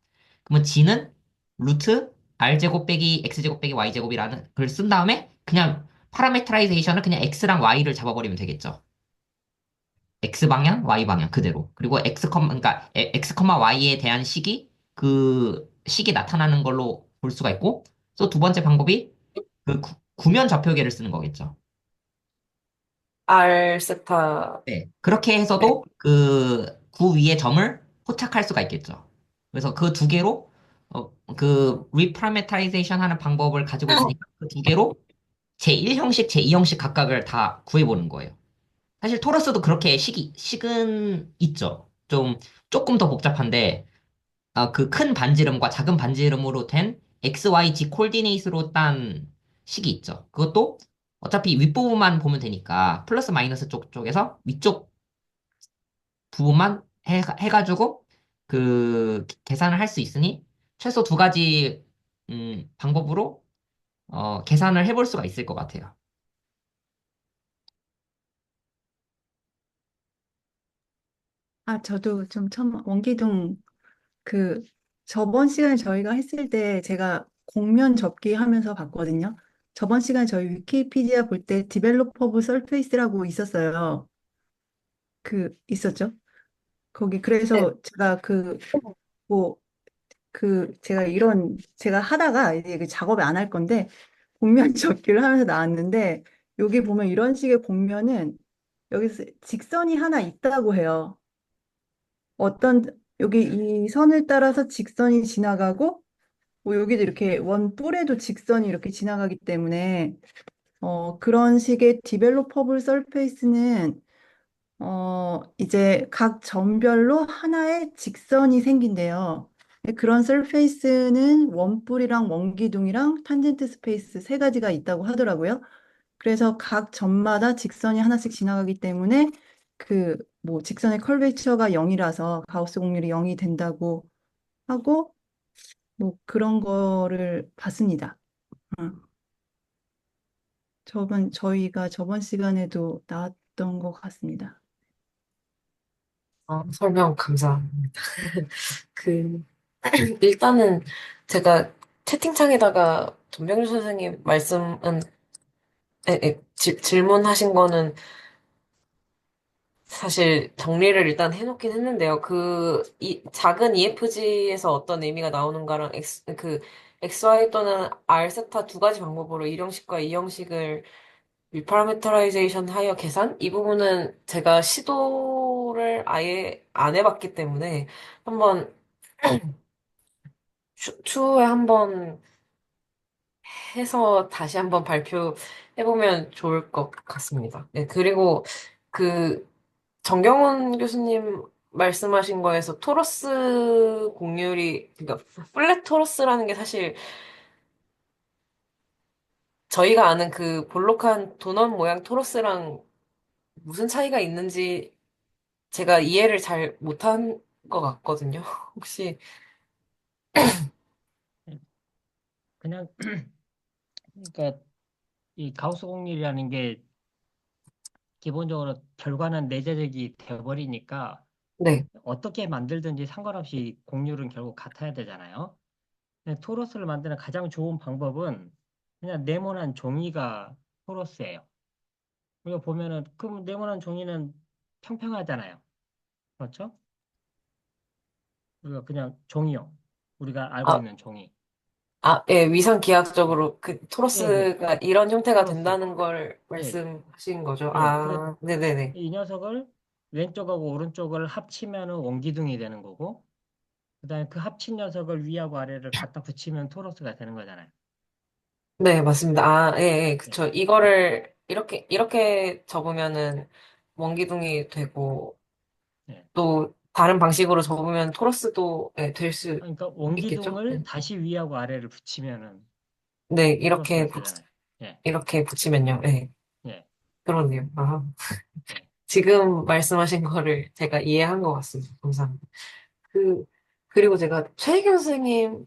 그러면 g는 루트 r제곱 빼기 x제곱 빼기 y제곱이라는 걸 쓴 다음에 그냥 파라메트라이제이션은 그냥 x랑 y를 잡아버리면 되겠죠. x 방향, y 방향 그대로. 그리고 그러니까 x, y에 대한 식이 그 식이 나타나는 걸로 볼 수가 있고, 또 두 번째 방법이 그 구면 좌표계를 쓰는 거겠죠. R 세타. 네. 그렇게 네. 해서도 그 구 위에 점을 포착할 수가 있겠죠. 그래서 그 두 개로 그 리파라메타이제이션 하는 방법을 가지고 있으니까 그 두 개로 제1형식, 제2형식 각각을 다 구해보는 거예요. 사실 토러스도 그렇게 식은 있죠. 조금 더 복잡한데, 그 큰 반지름과 작은 반지름으로 된 XYZ 콜디네이트로 딴 식이 있죠. 그것도 어차피 윗부분만 보면 되니까 플러스 마이너스 쪽에서 위쪽 부분만 해가지고 그 계산을 할 수 있으니 최소 두 가지 방법으로 계산을 해볼 수가 있을 것 같아요. 아, 저도 좀 처음 원기둥 그 저번 시간에 저희가 했을 때 제가 공면 접기 하면서 봤거든요. 저번 시간에 저희 위키피디아 볼 때 디벨로퍼블 서페이스라고 있었어요. 그 있었죠? 거기 네. 그래서 제가 뭐 제가 이런 제가 하다가 이제 그 작업에 안 할 건데 공면 접기를 하면서 나왔는데 여기 보면 이런 식의 공면은 여기서 직선이 하나 있다고 해요. 어떤 여기 이 선을 따라서 직선이 지나가고 뭐 여기도 이렇게 원 뿔에도 직선이 이렇게 지나가기 때문에 그런 식의 디벨로퍼블 서페이스는 이제 각 점별로 하나의 직선이 생긴대요. 그런 서페이스는 원뿔이랑 원기둥이랑 탄젠트 스페이스 세 가지가 있다고 하더라고요. 그래서 각 점마다 직선이 하나씩 지나가기 때문에 그 뭐 직선의 컬베이처가 0이라서 가우스 공률이 0이 된다고 하고 뭐 그런 거를 봤습니다. 어. 저희가 저번 시간에도 나왔던 것 같습니다. 설명 감사합니다. 그, 일단은 제가 채팅창에다가 전병준 선생님 질문하신 거는 사실 정리를 일단 해놓긴 했는데요. 작은 EFG에서 어떤 의미가 나오는가랑 XY 또는 R 세타 두 가지 방법으로 1형식과 2형식을 리파라메터라이제이션 하여 계산? 이 부분은 제가 시도를 아예 안 해봤기 때문에 한번 추후에 한번 해서 다시 한번 발표해보면 좋을 것 같습니다. 네, 그리고 그 정경훈 교수님 말씀하신 거에서 토러스 곡률이, 그러니까 플랫 토러스라는 게 사실 저희가 아는 그 볼록한 도넛 모양 토러스랑 무슨 차이가 있는지 제가 이해를 잘 못한 것 같거든요. 혹시, 그냥 그러니까 이 가우스 공률이라는 게 기본적으로 결과는 내재적이 돼버리니까 네, 어떻게 만들든지 상관없이 공률은 결국 같아야 되잖아요. 근데 토러스를 만드는 가장 좋은 방법은 그냥 네모난 종이가 토러스예요. 우리가 보면은 그 네모난 종이는 평평하잖아요. 그렇죠? 우리가 그냥 종이요. 우리가 알고 아, 있는 종이. 예, 위상 예, 기하학적으로 그 예, 예. 토러스가 이런 형태가 토러스. 된다는 걸 예, 말씀하신 거죠. 예. 그래 네네네. 이 녀석을 왼쪽하고 오른쪽을 합치면은 원기둥이 되는 거고, 그다음에 그 합친 녀석을 위하고 아래를 갖다 붙이면 토러스가 되는 거잖아요. 네, 맞습니다. 예, 예, 예, 그쵸. 이거를 이렇게 접으면은 원기둥이 되고, 예. 또 다른 방식으로 접으면 토러스도 예, 될 수 그러니까 있겠죠? 원기둥을 네, 다시 위하고 아래를 붙이면은 네, 토러스가 되잖아요. 예, 이렇게 붙이면요. 예, 예, 그렇네요. 예. 지금 말씀하신 거를 제가 이해한 것 같습니다. 감사합니다. 그, 그리고 제가 최혜경 선생님이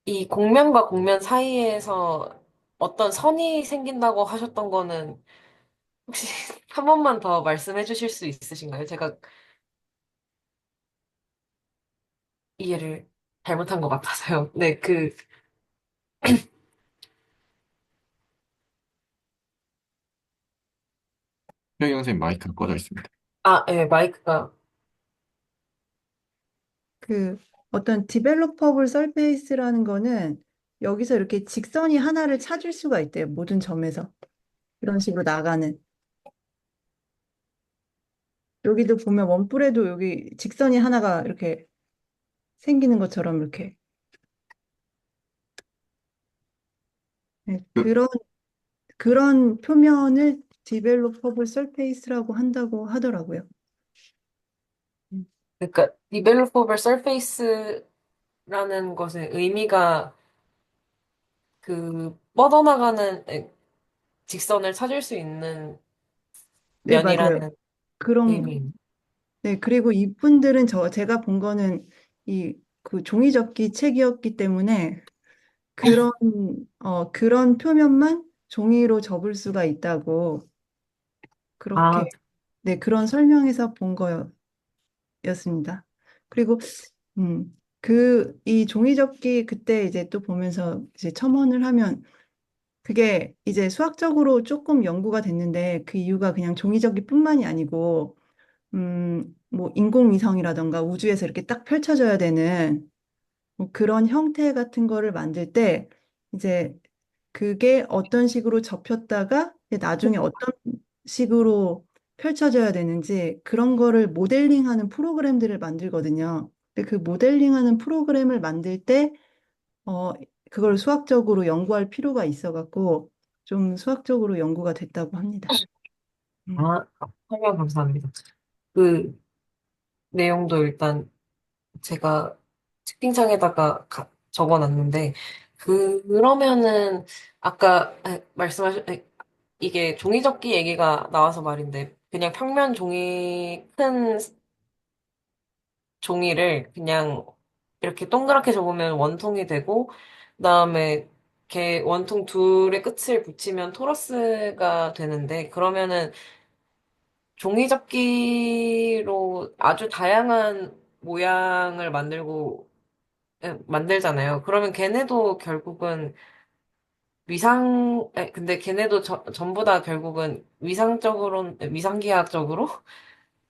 이 곡면과 곡면 사이에서 어떤 선이 생긴다고 하셨던 거는 혹시 한 번만 더 말씀해 주실 수 있으신가요? 제가 이해를 잘못한 것 같아서요. 네, 최경 선생님 마이크가 꺼져 있습니다. 아, 예, 마이크가. 그 어떤 디벨로퍼블 서페이스라는 거는 여기서 이렇게 직선이 하나를 찾을 수가 있대요. 모든 점에서. 이런 식으로 나가는. 여기도 보면 원뿔에도 여기 직선이 하나가 이렇게 생기는 것처럼 이렇게. 네, 그, 그런 표면을 디벨로퍼블 서페이스라고 한다고 하더라고요. 음. 그러니까, developable surface라는 것의 의미가 그, 뻗어나가는 직선을 찾을 수 있는 네, 맞아요. 면이라는 그런, 의미. 네, 그리고 이분들은 제가 본 거는 그 종이접기 책이었기 때문에 그런, 그런 표면만 종이로 접을 수가 있다고 그렇게, 아, 네, 그런 설명에서 본 거였습니다. 그리고, 이 종이접기 그때 이제 또 보면서 이제 첨언을 하면 그게 이제 수학적으로 조금 연구가 됐는데 그 이유가 그냥 종이접기뿐만이 아니고, 뭐 인공위성이라던가 우주에서 이렇게 딱 펼쳐져야 되는 뭐 그런 형태 같은 거를 만들 때 이제 그게 어떤 식으로 접혔다가 나중에 어떤 식으로 펼쳐져야 되는지 그런 거를 모델링하는 프로그램들을 만들거든요. 근데 그 모델링하는 프로그램을 만들 때 어, 그걸 수학적으로 연구할 필요가 있어갖고 좀 수학적으로 연구가 됐다고 합니다. 음. 아, 설명 감사합니다. 그 내용도 일단 제가 채팅창에다가 적어놨는데, 그러면은, 아까 이게 종이접기 얘기가 나와서 말인데, 그냥 평면 큰 종이를 그냥 이렇게 동그랗게 접으면 원통이 되고, 그다음에 이렇게 원통 둘의 끝을 붙이면 토러스가 되는데, 그러면은 종이접기로 아주 다양한 모양을 만들잖아요. 그러면 걔네도 결국은 근데 걔네도 전부 다 결국은 위상기하학적으로,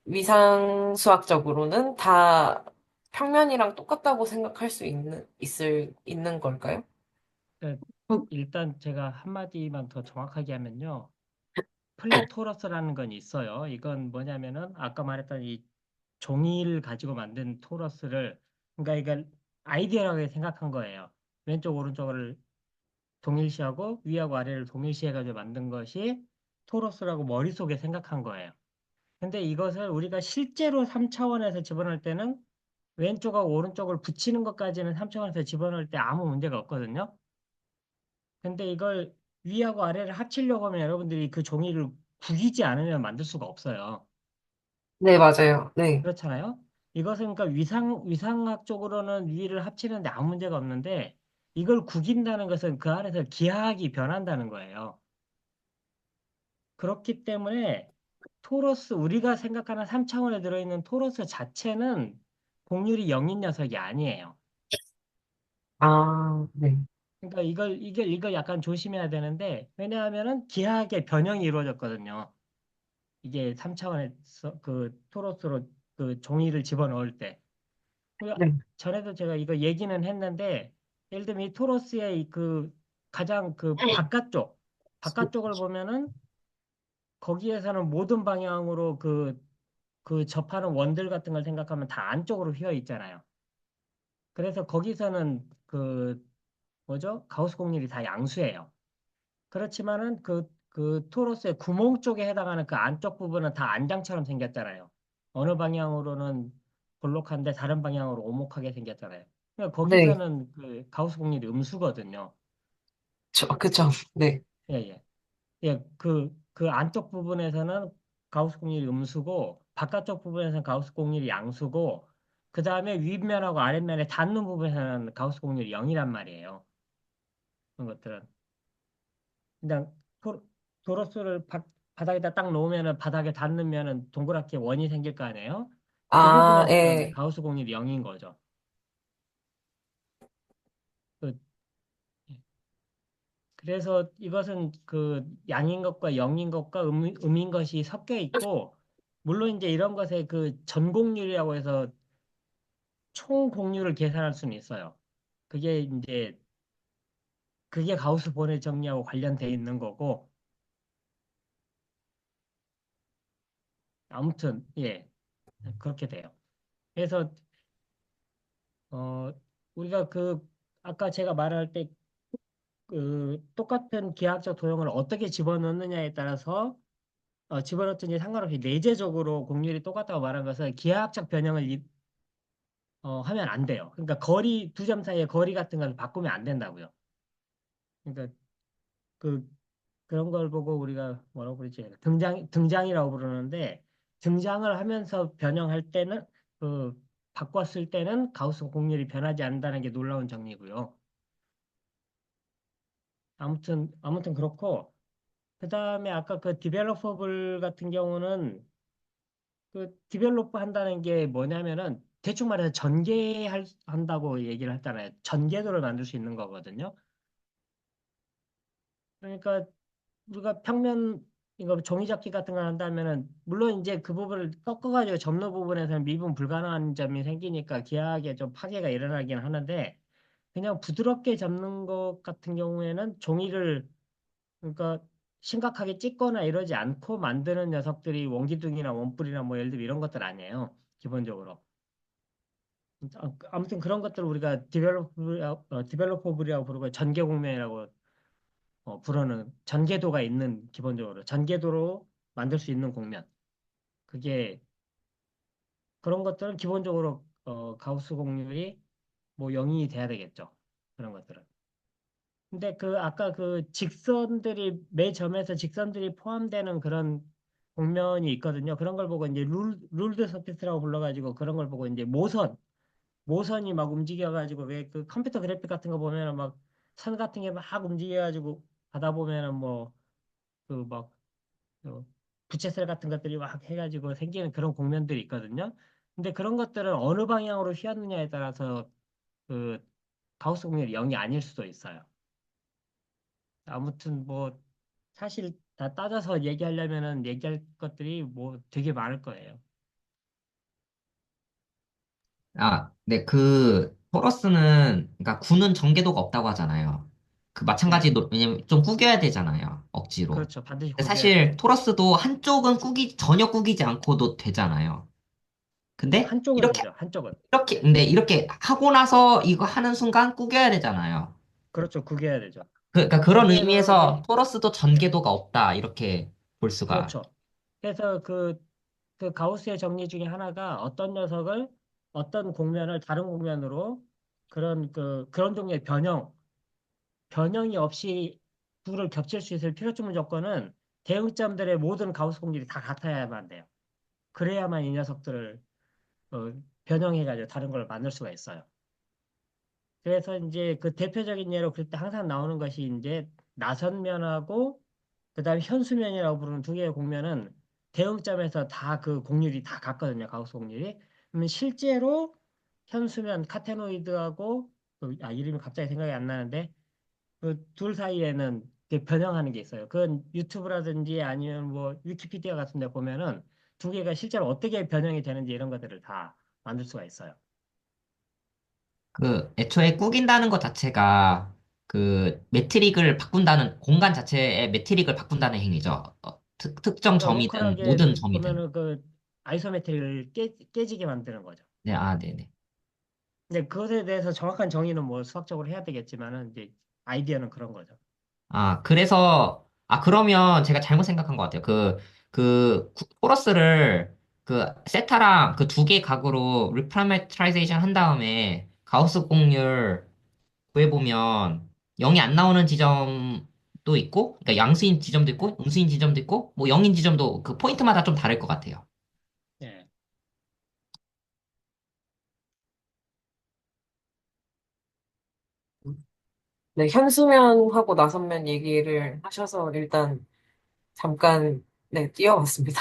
위상수학적으로는 다 평면이랑 똑같다고 생각할 수 있는 걸까요? 네, 어, 일단 제가 한마디만 더 정확하게 하면요. 플랫토러스라는 건 있어요. 이건 뭐냐면은 아까 말했던 이 종이를 가지고 만든 토러스를 그러니까 이걸 아이디어라고 생각한 거예요. 왼쪽 오른쪽을 동일시하고 위하고 아래를 동일시해가지고 만든 것이 토러스라고 머릿속에 생각한 거예요. 근데 이것을 우리가 실제로 3차원에서 집어넣을 때는 왼쪽하고 오른쪽을 붙이는 것까지는 3차원에서 집어넣을 때 아무 문제가 없거든요. 근데 이걸 위하고 아래를 합치려고 하면 여러분들이 그 종이를 구기지 않으면 만들 수가 없어요. 네, 맞아요. 네. 그렇잖아요. 이것은 그러니까 위상학적으로는 위를 합치는데 아무 문제가 없는데 이걸 구긴다는 것은 그 안에서 기하학이 변한다는 거예요. 그렇기 때문에 우리가 생각하는 3차원에 들어있는 토러스 자체는 곡률이 0인 녀석이 아니에요. 아, 네. 그러니까 이걸 약간 조심해야 되는데, 왜냐하면은 기하학의 변형이 이루어졌거든요. 이게 3차원에서 그 토러스로 그 종이를 집어넣을 때. 네. 전에도 제가 이거 얘기는 했는데, 예를 들면 이 토러스의 그 가장 그 바깥쪽을 보면은 거기에서는 모든 방향으로 그 접하는 원들 같은 걸 생각하면 다 안쪽으로 휘어 있잖아요. 그래서 거기서는 그 뭐죠? 가우스 공률이 다 양수예요. 그렇지만은 그 토로스의 구멍 쪽에 해당하는 그 안쪽 부분은 다 안장처럼 생겼잖아요. 어느 방향으로는 볼록한데 다른 방향으로 오목하게 생겼잖아요. 그러니까 네. 거기서는 그 가우스 공률이 음수거든요. 그쵸. 네. 예, 예. 예, 그 안쪽 부분에서는 가우스 공률이 음수고 바깥쪽 부분에서는 가우스 공률이 양수고 그 다음에 윗면하고 아랫면에 닿는 부분에서는 가우스 공률이 0이란 말이에요. 그런 것들은. 그냥 도로스를 바닥에다 딱 놓으면은 바닥에 닿는면은 동그랗게 원이 생길 거 아니에요? 그 아, 부분에서는 예. 가우스 공률이 0인 거죠. 그, 그래서 이것은 그 양인 것과 영인 것과 음인 것이 섞여 있고, 물론 이제 이런 것에 그 전공률이라고 해서 총 공률을 계산할 수는 있어요. 그게 이제 그게 가우스 본의 정리하고 관련돼 있는 거고, 아무튼 예, 그렇게 돼요. 그래서 어 우리가 그 아까 제가 말할 때 그 똑같은 기하학적 도형을 어떻게 집어넣느냐에 따라서 집어넣든지 상관없이 내재적으로 공률이 똑같다고 말한 것은 기하학적 변형을 하면 안 돼요. 그러니까 거리 두 점 사이의 거리 같은 걸 바꾸면 안 된다고요. 그러니까 그 그런 걸 보고 우리가 뭐라고 부르지? 등장이라고 부르는데 등장을 하면서 변형할 때는 그 바꿨을 때는 가우스 공률이 변하지 않는다는 게 놀라운 정리고요. 아무튼 그렇고 그다음에 아까 그 디벨로퍼블 같은 경우는 그 디벨로퍼 한다는 게 뭐냐면은 대충 말해서 한다고 얘기를 했잖아요. 전개도를 만들 수 있는 거거든요. 그러니까 우리가 평면 이거 종이접기 같은 걸 한다면은 물론 이제 그 부분을 꺾어가지고 접는 부분에서는 미분 불가능한 점이 생기니까 기하학에 좀 파괴가 일어나긴 하는데 그냥 부드럽게 접는 것 같은 경우에는 종이를 그러니까 심각하게 찢거나 이러지 않고 만드는 녀석들이 원기둥이나 원뿔이나 뭐 예를 들면 이런 것들 아니에요. 기본적으로. 아무튼 그런 것들을 우리가 디벨로퍼블이라고 부르고 전개공명이라고 부르는 전개도가 있는 기본적으로 전개도로 만들 수 있는 공면. 그게 그런 것들은 기본적으로 가우스 공률이 뭐 0이 돼야 되겠죠. 그런 것들은. 근데 그 아까 그 직선들이 매 점에서 직선들이 포함되는 그런 공면이 있거든요. 그런 걸 보고 이제 룰드 서피스라고 불러가지고 그런 걸 보고 이제 모선이 막 움직여가지고 왜 그 컴퓨터 그래픽 같은 거 보면은 막 선 같은 게 막 움직여가지고 가다 보면은 뭐 그막 부채살 같은 것들이 막 해가지고 생기는 그런 공면들이 있거든요. 근데 그런 것들은 어느 방향으로 휘었느냐에 따라서 그 가우스 공률이 0이 아닐 수도 있어요. 아무튼 뭐 사실 다 따져서 얘기하려면은 얘기할 것들이 뭐 되게 많을 거예요. 아, 네, 그 토러스는 그러니까 구는 전개도가 없다고 하잖아요. 그 네, 마찬가지로 왜냐면 좀 구겨야 되잖아요. 억지로. 그렇죠. 반드시 근데 구겨야 사실 돼요. 토러스도 한쪽은 전혀 구기지 않고도 되잖아요. 근데 한쪽은 되죠. 한쪽은. 근데 이렇게 하고 나서 이거 하는 순간 구겨야 되잖아요. 그렇죠. 구겨야 되죠. 그러니까 그런 거기에서 이제 의미에서 토러스도 네, 전개도가 없다. 이렇게 볼 수가. 그렇죠. 그래서 그 가우스의 정리 중에 하나가 어떤 녀석을 어떤 공면을 다른 공면으로 그런 종류의 변형이 없이 둘을 겹칠 수 있을 필요점 조건은 대응점들의 모든 가우스 공률이 다 같아야만 돼요. 그래야만 이 녀석들을 어, 변형해가지고 다른 걸 만들 수가 있어요. 그래서 이제 그 대표적인 예로 그럴 때 항상 나오는 것이 이제 나선면하고 그다음에 현수면이라고 부르는 두 개의 공면은 대응점에서 다 그 공률이 다 같거든요. 가우스 공률이. 그러면 실제로 현수면 카테노이드하고 이름이 갑자기 생각이 안 나는데 그 둘 사이에는 이렇게 변형하는 게 있어요. 그건 유튜브라든지 아니면 뭐 위키피디아 같은 데 보면은 두 개가 실제로 어떻게 변형이 되는지 이런 것들을 다 만들 수가 있어요. 그 애초에 구긴다는 것 자체가 그 매트릭을 바꾼다는 공간 자체의 매트릭을 바꾼다는 행위죠. 특정 그러니까 점이든 워커락에 모든 점이든. 보면은 그 아이소메트리를 깨지게 만드는 거죠. 네, 아, 네네. 근데 그것에 대해서 정확한 정의는 뭐 수학적으로 해야 되겠지만은 이제 아이디어는 그런 거죠. 그러면 제가 잘못 생각한 것 같아요. 코러스를 그 세타랑 그 두 개 각으로 리파라메트라이제이션 한 다음에 가우스 공률 구해보면 0이 안 나오는 지점도 있고, 그러니까 양수인 지점도 있고, 음수인 지점도 있고, 뭐 0인 지점도 그 포인트마다 좀 다를 것 같아요. 예. 네, 현수면하고 나선면 얘기를 하셔서 일단 잠깐, 네, 뛰어왔습니다.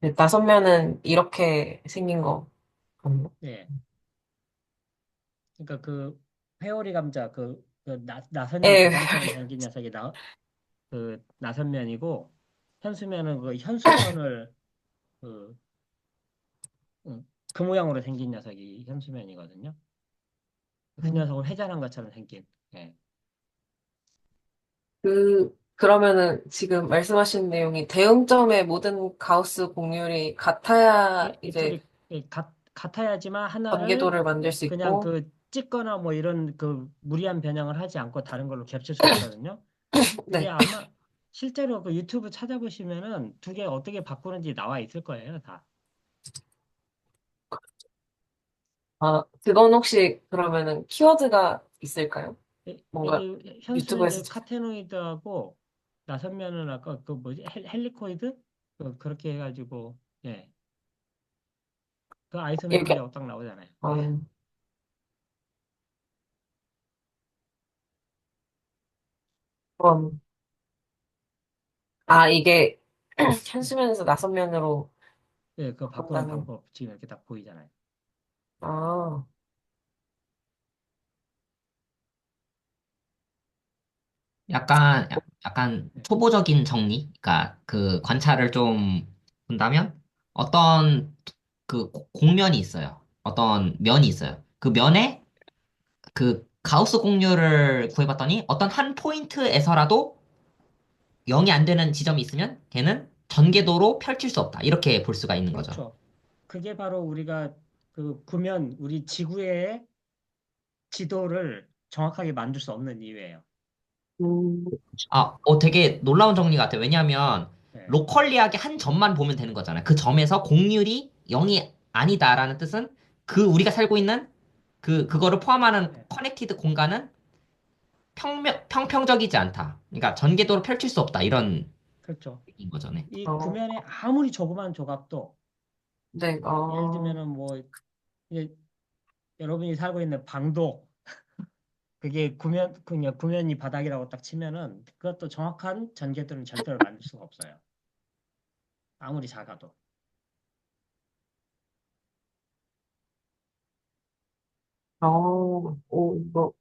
네, 나선면은 이렇게 생긴 거 같네요. 예. 그러니까 그 회오리 감자 나선형 예, 가장처럼 생긴 녀석이 그 나선면이고 현수면은 그 현수막을 그, 그 모양으로 생긴 녀석이 현수면이거든요. 그 녀석을 회전한 것처럼 생긴. 예. 그러면은 지금 말씀하신 내용이 대응점의 모든 가우스 공률이 같아야 이제 이쪽이 같아야지만 하나를 전개도를 만들 수 그냥 있고, 그 찍거나 뭐 이런 그 무리한 변형을 하지 않고 다른 걸로 겹칠 수가 있거든요. 그게 네. 아마 실제로 그 유튜브 찾아보시면은 두 개 어떻게 바꾸는지 나와 있을 거예요, 다. 아, 그건 혹시 그러면은 키워드가 있을까요? 뭔가 여기 현수는 유튜브에서 이제 카테노이드하고 나선면은 아까 그 뭐지 헬리코이드 그렇게 해가지고 예, 그 이렇게, 아이소메트리하고 딱 나오잖아요. 예, 음, 그럼, 아, 이게 현수면에서 나선면으로 예, 그 바꾸는 바꾼다는, 방법 지금 이렇게 딱 보이잖아요. 아, 약간 예, 초보적인 정리, 그러니까 그 관찰을 좀 본다면 어떤 그 공면이 있어요. 어떤 면이 있어요. 그 면에 그 가우스 공률을 구해봤더니 어떤 한 포인트에서라도 0이 안 되는 지점이 있으면 걔는 전개도로 펼칠 수 없다. 이렇게 볼 수가 있는 거죠. 그렇죠. 그게 바로 우리가 그 구면 우리 지구의 지도를 정확하게 만들 수 없는 이유예요. 음, 되게 놀라운 정리 같아요. 왜냐하면 예, 로컬리하게 한 점만 보면 되는 거잖아요. 그 점에서 공률이 0이 아니다라는 뜻은 그 우리가 살고 있는 그거를 포함하는 예, 커넥티드 공간은 평평적이지 않다. 그러니까 전개도로 펼칠 수 없다. 이런 그렇죠. 얘기인 거죠. 네. 이 어, 구면에 아무리 조그만 조각도 네, 예를 들면은 뭐 이게 여러분이 살고 있는 방도 그게 그냥 구면이 바닥이라고 딱 치면은 그것도 정확한 전개도는 절대로 만들 수가 없어요. 아무리 작아도. 뭐,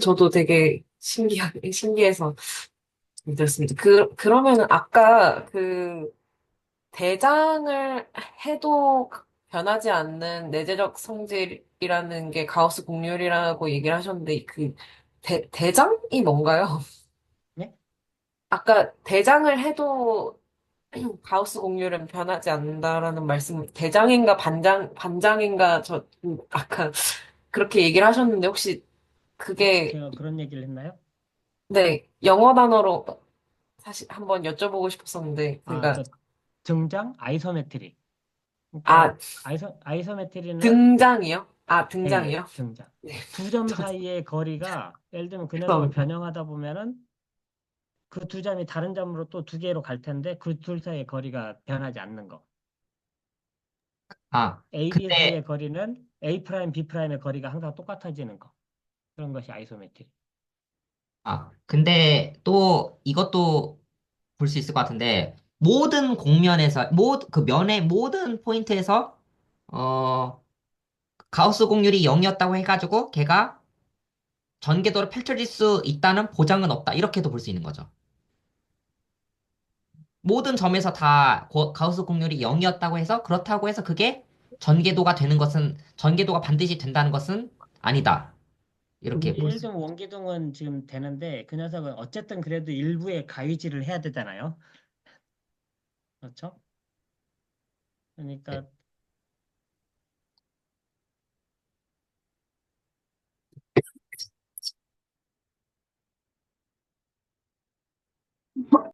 저도 되게 신기해서 들었습니다. 그러면은 아까 대장을 해도 변하지 않는 내재적 성질이라는 게 가우스 공률이라고 얘기를 하셨는데, 대장이 뭔가요? 네? 아까 대장을 해도 가우스 공률은 변하지 않는다라는 말씀, 대장인가 반장인가 아까 그렇게 얘기를 하셨는데, 혹시 그게, 제가 그런 얘기를 했나요? 네, 영어 단어로 사실 한번 여쭤보고 싶었었는데, 그러니까, 그 등장 아이소메트리. 그러니까 아, 아이소메트리는 등장이요? 아, 예, 등장이요? 등장. 네. 두 점 저, 사이의 거리가 예를 들면 그 녀석을 죄송합니다. 변형하다 보면은 그 두 점이 다른 점으로 또 두 개로 갈 텐데 그 둘 사이의 거리가 변하지 않는 거. 아, A, B 근데, 사이의 거리는 A 프라임, B 프라임의 거리가 항상 똑같아지는 거. 그런 것이 아이소메트리. 근데 또 이것도 볼 수 있을 것 같은데, 모든 공면에서, 그 면의 모든 포인트에서, 어, 가우스 공률이 0이었다고 해가지고, 걔가 전개도를 펼쳐질 수 있다는 보장은 없다. 이렇게도 볼 수 있는 거죠. 모든 점에서 다 가우스 공률이 0이었다고 해서, 그렇다고 해서 그게 전개도가 반드시 된다는 것은 아니다. 이렇게 볼 예를 수. 들면 원기둥은 지금 되는데 그 녀석은 어쨌든 그래도 일부의 가위질을 해야 되잖아요. 그렇죠? 그러니까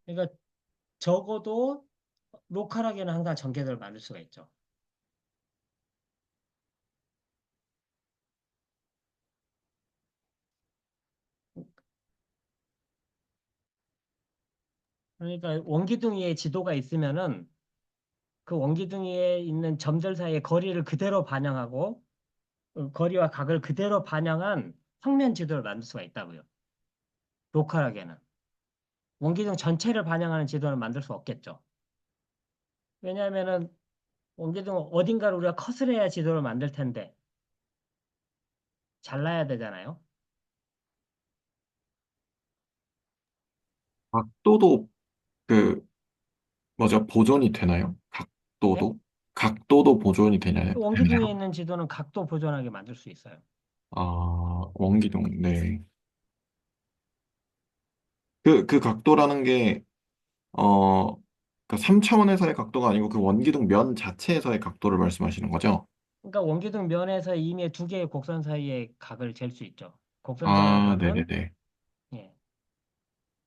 그러니까 적어도 로컬하게는 항상 전개도를 만들 수가 있죠. 그러니까 원기둥이의 지도가 있으면은 그 원기둥이에 있는 점들 사이의 거리를 그대로 반영하고 거리와 각을 그대로 반영한 평면 지도를 만들 수가 있다고요. 로컬하게는. 원기둥 전체를 반영하는 지도는 만들 수 없겠죠. 왜냐하면은 원기둥 어딘가를 우리가 컷을 해야 지도를 만들 텐데 잘라야 되잖아요. 각도도 그 뭐죠? 보존이 되나요? 예? 각도도 보존이 되나요? 원기둥에 있는 지도는 각도 보존하게 만들 수 있어요. 아, 원기둥. 네. 그 각도라는 게 어, 그 3차원에서의 각도가 아니고 그 원기둥 면 자체에서의 각도를 말씀하시는 거죠? 그러니까 원기둥 면에서 이미 두 개의 곡선 사이의 각을 잴 수 있죠. 곡선 사이의 아, 각은 네네네. 예,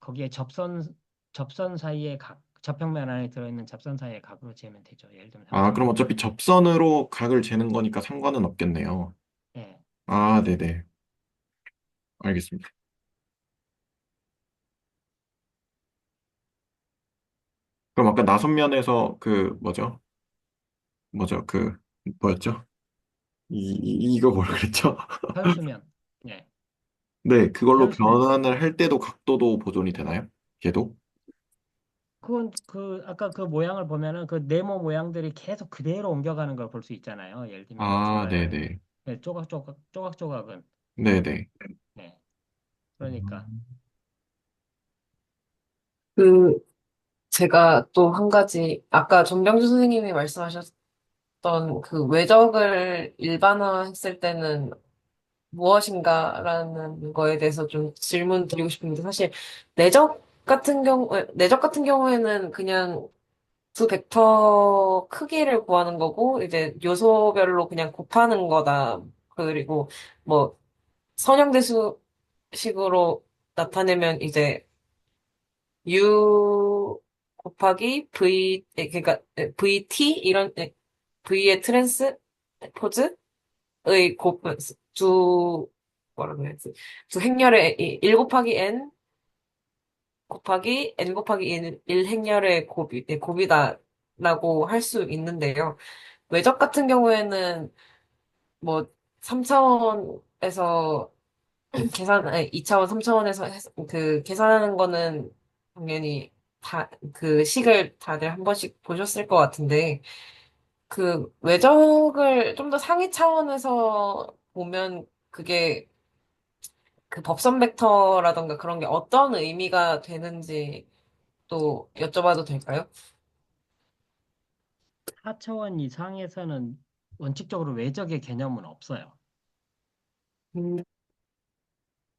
거기에 접선 사이의 각, 접평면 안에 들어있는 접선 사이의 각으로 재면 되죠. 예를 들면 아, 그럼 3차원. 어차피 접선으로 각을 재는 거니까 상관은 없겠네요. 예. 아, 네네. 알겠습니다. 그럼 아까 나선면에서 그 뭐죠? 그 뭐였죠? 이거 뭐라 그랬죠? 현수면. 예. 네, 그걸로 현수면. 변환을 할 때도 각도도 보존이 되나요? 걔도? 그건 그 아까 그 모양을 보면은 그 네모 모양들이 계속 그대로 옮겨가는 걸 볼 수 있잖아요. 예를 들면 아, 중간에 네네. 네, 조각조각은 네네. 네. 그러니까 그, 제가 또 한 가지, 아까 전병주 선생님이 말씀하셨던 그 외적을 일반화했을 때는 무엇인가라는 거에 대해서 좀 질문 드리고 싶은데, 사실 내적 같은 경우에는 그냥 두 벡터 크기를 구하는 거고, 이제 요소별로 그냥 곱하는 거다. 그리고 뭐, 선형대수식으로 나타내면 이제 U 곱하기 V, 그러니까 VT 이런 V의 트랜스포즈의 곱, 두 뭐라고 해야지? 두 행렬의 1 곱하기 N 곱하기 N 곱하기 1 행렬의 곱이다라고 할 수 있는데요. 외적 같은 경우에는 뭐 3차원에서 아니, 2차원, 3차원에서 그 계산하는 거는 당연히 그 식을 다들 한 번씩 보셨을 것 같은데 그 외적을 좀 더 상위 차원에서 보면 그게 그 법선 벡터라던가 그런 게 어떤 의미가 되는지 또 여쭤봐도 될까요? 4차원 이상에서는 원칙적으로 외적의 개념은 없어요. 음,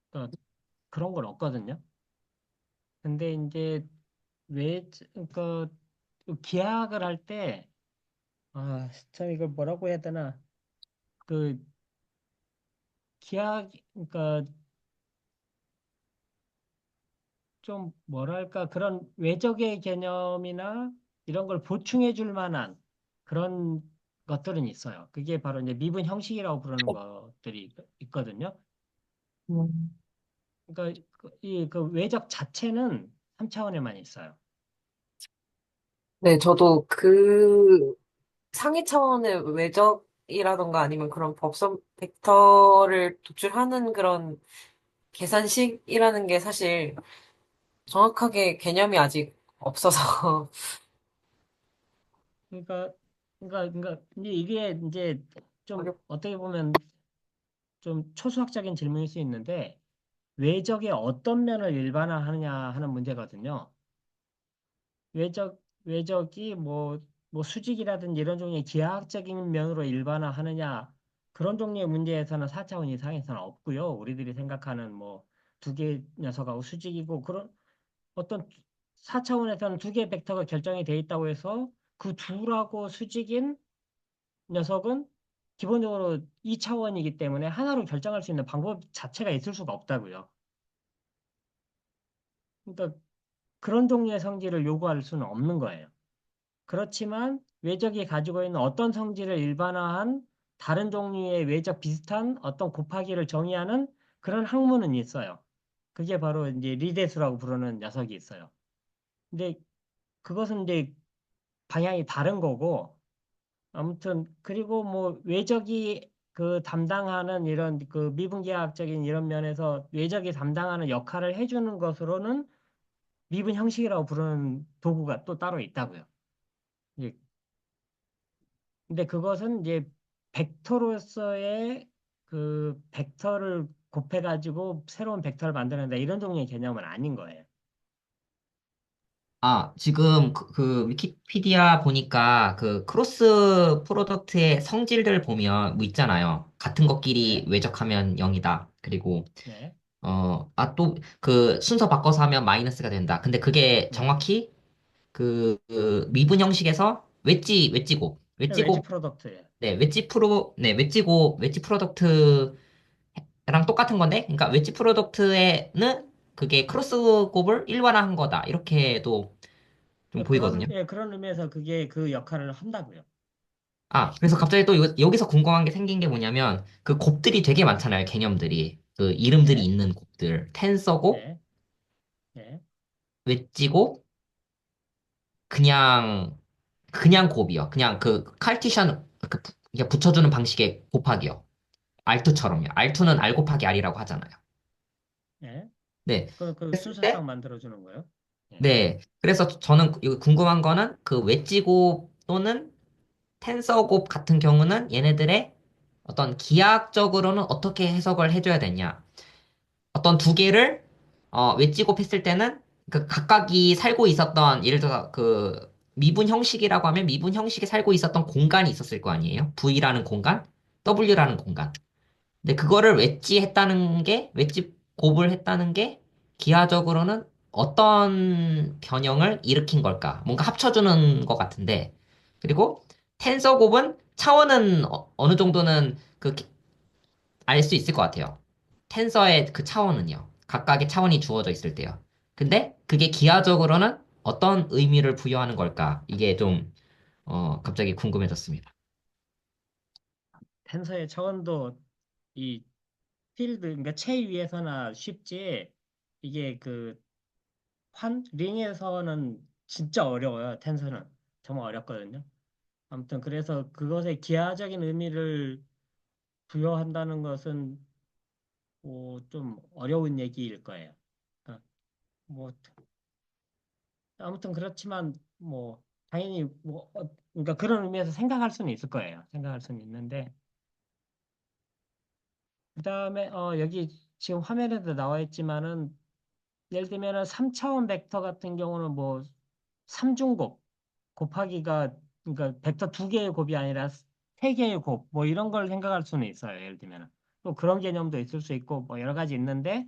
그러니까 그런 건 없거든요. 근데 이제 그러니까 기하학을 할 때, 참 이걸 뭐라고 해야 되나? 그 그러니까 좀 뭐랄까 그런 외적의 개념이나 이런 걸 보충해 줄 만한 그런 것들은 있어요. 그게 바로 이제 미분 형식이라고 부르는 것들이 있거든요. 음. 그러니까 그 외적 자체는 3차원에만 있어요. 네, 저도 그 상위 차원의 외적이라던가 아니면 그런 법선 벡터를 도출하는 그런 계산식이라는 게 사실 정확하게 개념이 아직 없어서. 그러니까 이제 이게 이제 좀 어렵, 어떻게 보면 좀 초수학적인 질문일 수 있는데 외적의 어떤 면을 일반화하느냐 하는 문제거든요. 외적이 뭐 수직이라든지 이런 종류의 기하학적인 면으로 일반화하느냐 그런 종류의 문제에서는 4차원 이상에서는 없고요. 우리들이 생각하는 뭐 두 개 녀석하고 수직이고 그런 어떤 4차원에서는 두 개의 벡터가 결정이 돼 있다고 해서 그 둘하고 수직인 녀석은 기본적으로 2차원이기 때문에 하나로 결정할 수 있는 방법 자체가 있을 수가 없다고요. 그러니까 그런 종류의 성질을 요구할 수는 없는 거예요. 그렇지만 외적이 가지고 있는 어떤 성질을 일반화한 다른 종류의 외적 비슷한 어떤 곱하기를 정의하는 그런 학문은 있어요. 그게 바로 이제 리대수라고 부르는 녀석이 있어요. 근데 그것은 이제 방향이 다른 거고 아무튼 그리고 뭐 외적이 그 담당하는 이런 그 미분계학적인 이런 면에서 외적이 담당하는 역할을 해주는 것으로는 미분 형식이라고 부르는 도구가 또 따로 있다고요. 예, 근데 그것은 이제 벡터로서의 그 벡터를 곱해가지고 새로운 벡터를 만드는다 이런 종류의 개념은 아닌 거예요. 아, 지금 그 위키피디아 보니까 그 크로스 프로덕트의 성질들 보면 뭐 있잖아요. 같은 것끼리 네, 외적하면 0이다. 그리고 네, 또 그 순서 바꿔서 하면 마이너스가 된다. 근데 그게 네. 정확히 그 미분 형식에서 웨지 웨지곱, 프로덕트예요. 네, 웨지 프로덕트랑 똑같은 건데, 그러니까 웨지 프로덕트에는 그게 크로스 곱을 일반화한 거다. 이렇게도 좀 보이거든요. 그런 의미에서 그게 그 역할을 한다고요. 그래서 갑자기 또 여기서 궁금한 게 생긴 게 뭐냐면, 그 곱들이 되게 많잖아요, 개념들이. 그 이름들이 네, 있는 곱들. 텐서 곱, 네, 네. 웨지 곱, 그냥, 그냥 곱이요. 그냥 그 칼티션, 그냥 붙여주는 방식의 곱하기요. R2처럼요. R2는 R 곱하기 R이라고 하잖아요. 네. 네. 그 그랬을 때, 순서상 만들어주는 거예요. 네. 네. 그래서 저는 여기 궁금한 거는 그 웨지 곱 또는 텐서 곱 같은 경우는 얘네들의 어떤 기하학적으로는 어떻게 해석을 해줘야 되냐. 어떤 두 개를 웨지곱 했을 때는 그 각각이 살고 있었던 예를 들어서 그 미분 형식이라고 하면 미분 형식에 살고 있었던 공간이 있었을 거 아니에요? V라는 공간, W라는 공간. 근데 그거를 웨지 곱을 했다는 게 기하적으로는 어떤 변형을 일으킨 걸까? 뭔가 합쳐주는 것 같은데. 그리고 텐서 곱은 차원은 어느 정도는 알 수 있을 것 같아요. 텐서의 그 차원은요. 각각의 차원이 주어져 있을 때요. 근데 그게 기하적으로는 어떤 의미를 부여하는 걸까? 이게 좀, 갑자기 궁금해졌습니다. 텐서의 차원도 이 필드, 그러니까 체 위에서나 쉽지, 이게 그 링에서는 진짜 어려워요. 텐서는. 정말 어렵거든요. 아무튼 그래서 그것에 기하적인 의미를 부여한다는 것은 좀 어려운 얘기일 거예요. 어, 뭐 아무튼 그렇지만 뭐 당연히 그러니까 그런 의미에서 생각할 수는 있을 거예요. 생각할 수는 있는데 그다음에 여기 지금 화면에도 나와 있지만은 예를 들면은 3차원 벡터 같은 경우는 뭐 삼중곱 곱하기가 그러니까 벡터 두 개의 곱이 아니라 세 개의 곱 뭐 이런 걸 생각할 수는 있어요. 예를 들면은 또 그런 개념도 있을 수 있고 뭐 여러 가지 있는데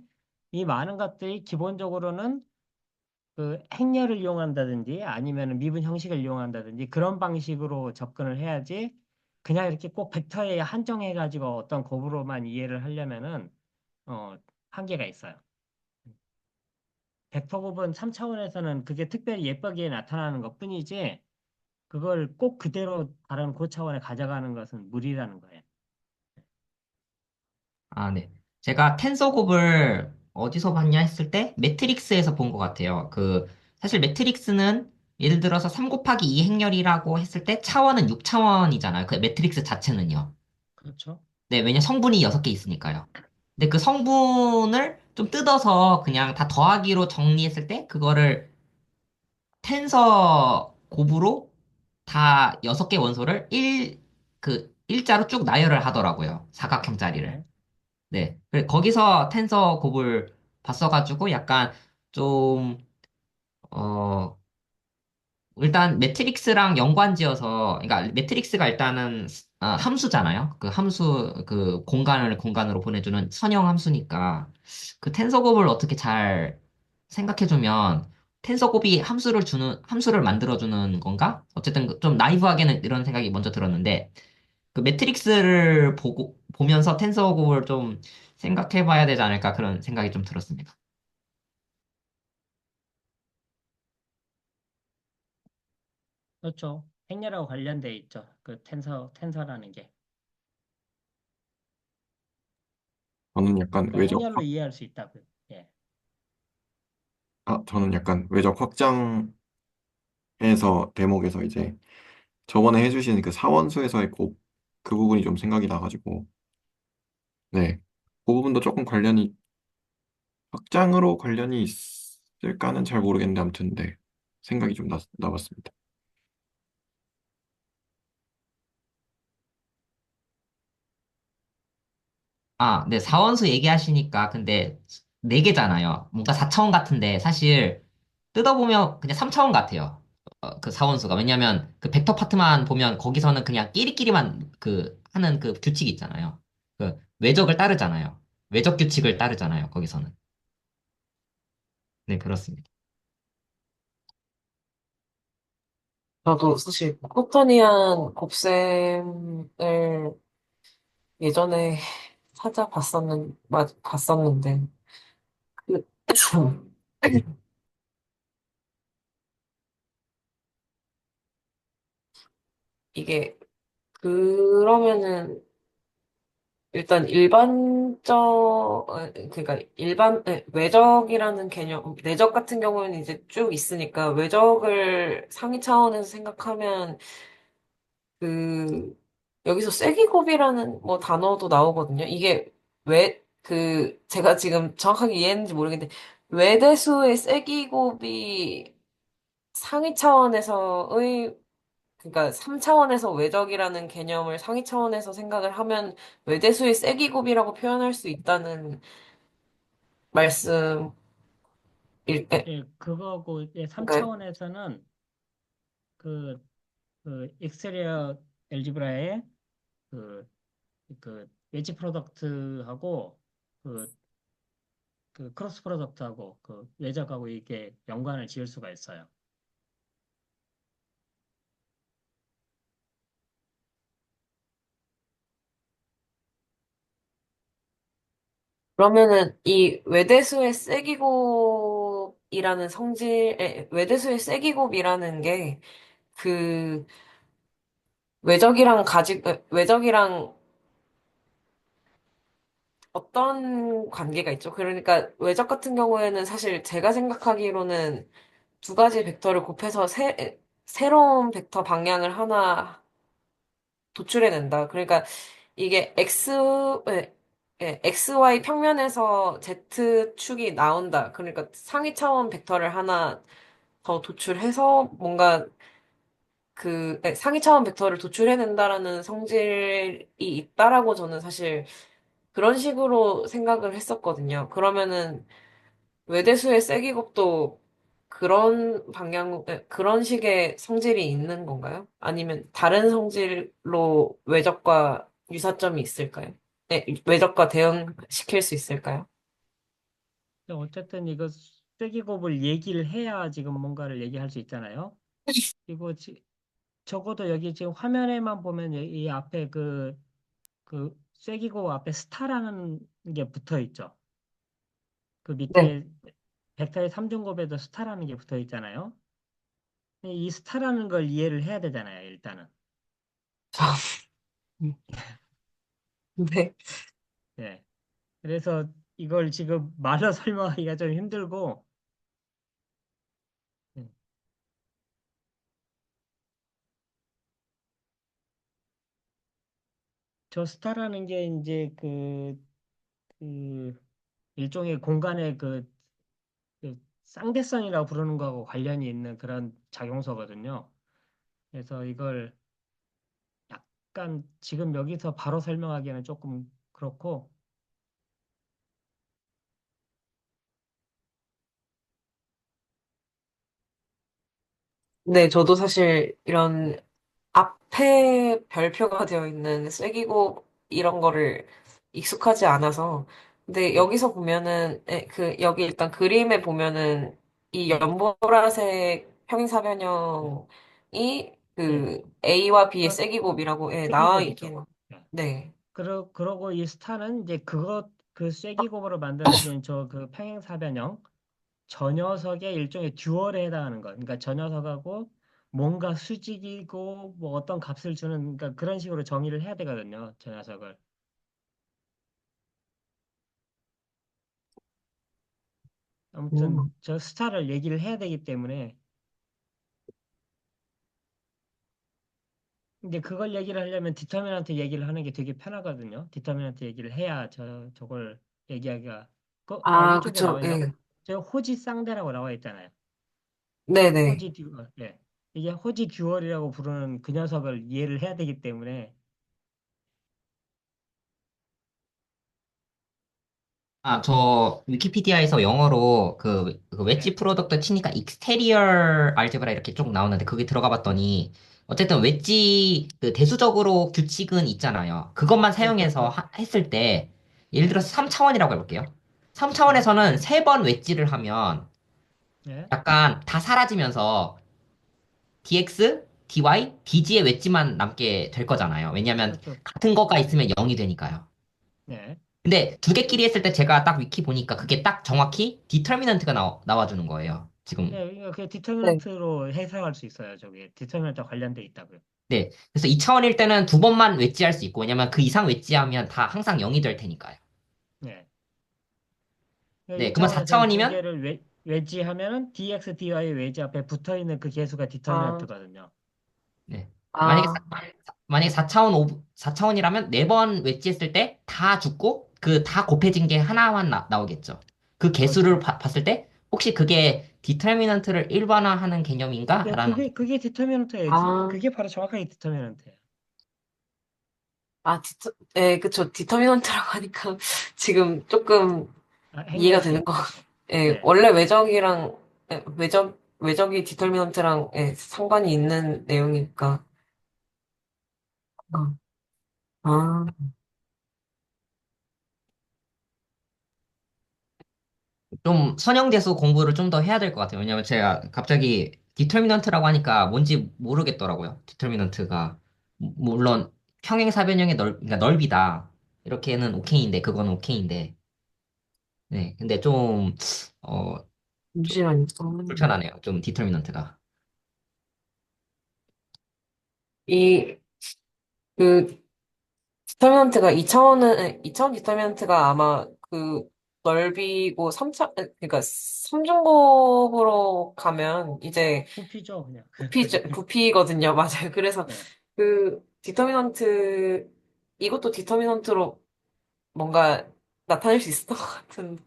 이 많은 것들이 기본적으로는 그 행렬을 이용한다든지 아니면 미분 형식을 이용한다든지 그런 방식으로 접근을 해야지 그냥 이렇게 꼭 벡터에 한정해 가지고 어떤 곱으로만 이해를 하려면은 어 한계가 있어요. 벡터 곱은 3차원에서는 그게 특별히 예쁘게 나타나는 것뿐이지 그걸 꼭 그대로 다른 고차원에 가져가는 것은 무리라는 거예요. 네. 제가 텐서곱을 어디서 봤냐 했을 때 매트릭스에서 본 것 같아요. 사실 매트릭스는 예를 들어서 3 곱하기 2 행렬이라고 했을 때 차원은 6차원이잖아요. 그 매트릭스 자체는요. 그렇죠? 네, 왜냐 성분이 6개 있으니까요. 근데 그 성분을 좀 뜯어서 그냥 다 더하기로 정리했을 때 그거를 텐서 곱으로 다 6개 원소를 일자로 쭉 나열을 하더라고요. 사각형짜리를. 네. 네. 거기서 텐서 곱을 봤어가지고 약간 좀, 어, 일단 매트릭스랑 연관지어서, 그러니까 매트릭스가 일단은 함수잖아요. 그 함수, 그 공간을 공간으로 보내주는 선형 함수니까 그 텐서 곱을 어떻게 잘 생각해주면 텐서 곱이 함수를 만들어주는 건가? 어쨌든 좀 나이브하게는 이런 생각이 먼저 들었는데 그 매트릭스를 보면서 텐서곱을 좀 생각해 봐야 되지 않을까 그런 생각이 좀 들었습니다. 그렇죠. 행렬하고 관련돼 있죠. 그 텐서라는 게. 저는 약간 그러니까 행렬로 이해할 수 있다고요. 예. 저는 약간 외적 확장에서 대목에서 이제 저번에 해주신 그 사원수에서의 그 부분이 좀 생각이 나가지고, 네. 그 부분도 조금 확장으로 관련이 있을까는 잘 모르겠는데, 아무튼, 네. 생각이 좀 나봤습니다. 네, 4원수 얘기하시니까 근데 4개잖아요. 뭔가 4차원 같은데 사실 뜯어보면 그냥 3차원 같아요. 그 4원수가. 왜냐면 그 벡터 파트만 보면 거기서는 그냥 끼리끼리만 그 하는 그 규칙이 있잖아요. 그 외적을 따르잖아요. 외적 규칙을 따르잖아요. 거기서는. 네, 그렇습니다. 저도 사실 코토니안 곱셈을 예전에 봤었는데, 그, 이게, 그러면은, 일단 그러니까 외적이라는 개념, 내적 같은 경우에는 이제 쭉 있으니까 외적을 상위 차원에서 생각하면 그 여기서 쐐기곱이라는 뭐 단어도 나오거든요. 이게 제가 지금 정확하게 이해했는지 모르겠는데 외대수의 쐐기곱이 상위 차원에서의 그러니까 3차원에서 외적이라는 개념을 상위 차원에서 생각을 하면 외대수의 쐐기곱이라고 표현할 수 있다는 말씀일 때, 예, 그거고, 예, 그러니까 3차원에서는 그, 그, 익스테리어 엘지브라의 그, 그, 웨지 프로덕트하고 그, 그 크로스 프로덕트하고 그 외적하고 이게 연관을 지을 수가 있어요. 그러면은 이 외대수의 쐐기곱이라는 외대수의 쐐기곱이라는 게 그 외적이랑 어떤 관계가 있죠? 그러니까 외적 같은 경우에는 사실 제가 생각하기로는 두 가지 벡터를 곱해서 새로운 벡터 방향을 하나 도출해낸다. 그러니까 이게 XY 평면에서 Z축이 나온다. 그러니까 상위 차원 벡터를 하나 더 도출해서 뭔가 상위 차원 벡터를 도출해낸다라는 성질이 있다라고 저는 사실 그런 식으로 생각을 했었거든요. 그러면은 외대수의 쐐기곱도 그런 식의 성질이 있는 건가요? 아니면 다른 성질로 외적과 유사점이 있을까요? 네, 외적과 대응시킬 수 있을까요? 근데 어쨌든 이거 쐐기곱을 얘기를 해야 지금 뭔가를 얘기할 수 있잖아요. 그리고 적어도 여기 지금 화면에만 보면 이 앞에 그 쐐기곱 앞에 스타라는 게 붙어 있죠. 그 네. 밑에 벡터의 3중곱에도 스타라는 게 붙어 있잖아요. 이 스타라는 걸 이해를 해야 되잖아요, 일단은. 네. 예. 그래서 이걸 지금 말로 설명하기가 좀 힘들고, 예. 저 스타라는 게 이제 그 일종의 공간의 그 쌍대성이라고 부르는 거하고 관련이 있는 그런 작용소거든요. 그래서 이걸 약간 지금 여기서 바로 설명하기에는 조금 그렇고, 네, 저도 사실 이런 앞에 별표가 되어 있는 쐐기곱 이런 거를 익숙하지 않아서. 근데 예, 여기서 보면은, 여기 일단 그림에 보면은 이 연보라색 평행사변형이 예. 그 A와 B의 그 쐐기곱이라고 나와 쐐기곱이죠. 있긴. 예. 네. 그러고 이 스타는 이제 그 쐐기곱으로 만들어진 저 그 평행사변형 저 녀석의 일종의 듀얼에 해당하는 것. 그러니까 저 녀석하고 뭔가 수직이고 뭐 어떤 값을 주는 그러니까 그런 식으로 정의를 해야 되거든요. 저 녀석을. 아무튼 음. 저 스타를 얘기를 해야 되기 때문에 이제 그걸 얘기를 하려면 디터미넌트 얘기를 하는 게 되게 편하거든요. 디터미넌트 얘기를 해야 저걸 얘기하기가 아, 위쪽에 그쵸. 나와 있나? 예. 저 호지쌍대라고 나와 있잖아요. 네네. 호지 듀얼. 예. 이게 호지 듀얼이라고 부르는 그 녀석을 이해를 해야 되기 때문에 저 위키피디아에서 영어로 그 웨지 네. 프로덕트 치니까 익스테리어 알제브라 이렇게 쭉 나오는데 그게 들어가 봤더니 어쨌든 웨지 그 대수적으로 규칙은 있잖아요. 그것만 네, 사용해서 그렇죠. 했을 때 예를 들어서 3차원이라고 해볼게요. 네. 3차원에서는 3번 웨지를 하면 네. 약간 다 사라지면서 dx, dy, dg의 웨지만 남게 될 거잖아요. 왜냐하면 그렇죠. 같은 거가 있으면 0이 되니까요. 네. 근데 두 개끼리 했을 때 제가 딱 위키 보니까 그게 딱 정확히 디터미넌트가 나와주는 거예요. 지금. 네, 그러니까 그 네. 디터미넌트로 해석할 수 있어요. 저게 디터미넌트 관련돼 있다고요. 네. 그래서 2차원일 때는 두 번만 웨지할 수 있고, 왜냐면 그 이상 웨지하면 다 항상 0이 될 테니까요. 네. 그러니까 네. 그러면 2차원에서는 두 4차원이면, 개를 외지하면은 dx, dy의 외지 앞에 붙어 있는 그 계수가 아, 디터미넌트거든요. 네. 만약에, 아, 만약에 4차원이라면 네 번 웨지했을 때 다 죽고, 그 다 곱해진 게 하나만 나오겠죠. 그 개수를 그렇죠. 봤을 때, 혹시 그게 디터미넌트를 일반화하는 개념인가? 네, 라는, 그게 디터미넌트예요. 아, 그게 바로 정확하게 디터미넌트예요. 네, 그쵸. 디터미넌트라고 하니까 지금 조금 이해가 되는 거. 헷갈리시겠죠? 예, 네. 원래 외적이랑, 외적이 디터미넌트랑, 예, 상관이 있는 내용이니까. 어, 아, 좀 선형대수 공부를 좀 더 해야 될 것 같아요. 왜냐면 제가 갑자기 디터미넌트라고 하니까 뭔지 모르겠더라고요. 디터미넌트가 물론 평행사변형의 그러니까 넓이다. 이렇게는 오케이인데 그건 오케이인데 네. 근데 어, 좀 잠시만요. 불편하네요. 좀 디터미넌트가. 이, 그, 디터미넌트가 2차원 디터미넌트가 아마 그 넓이고 3차, 그러니까 삼중곱으로 가면 이제 부피죠, 그냥. 부피거든요. 맞아요. 그래서 네. 그 이것도 디터미넌트로 뭔가 나타낼 수 있을 것 같은.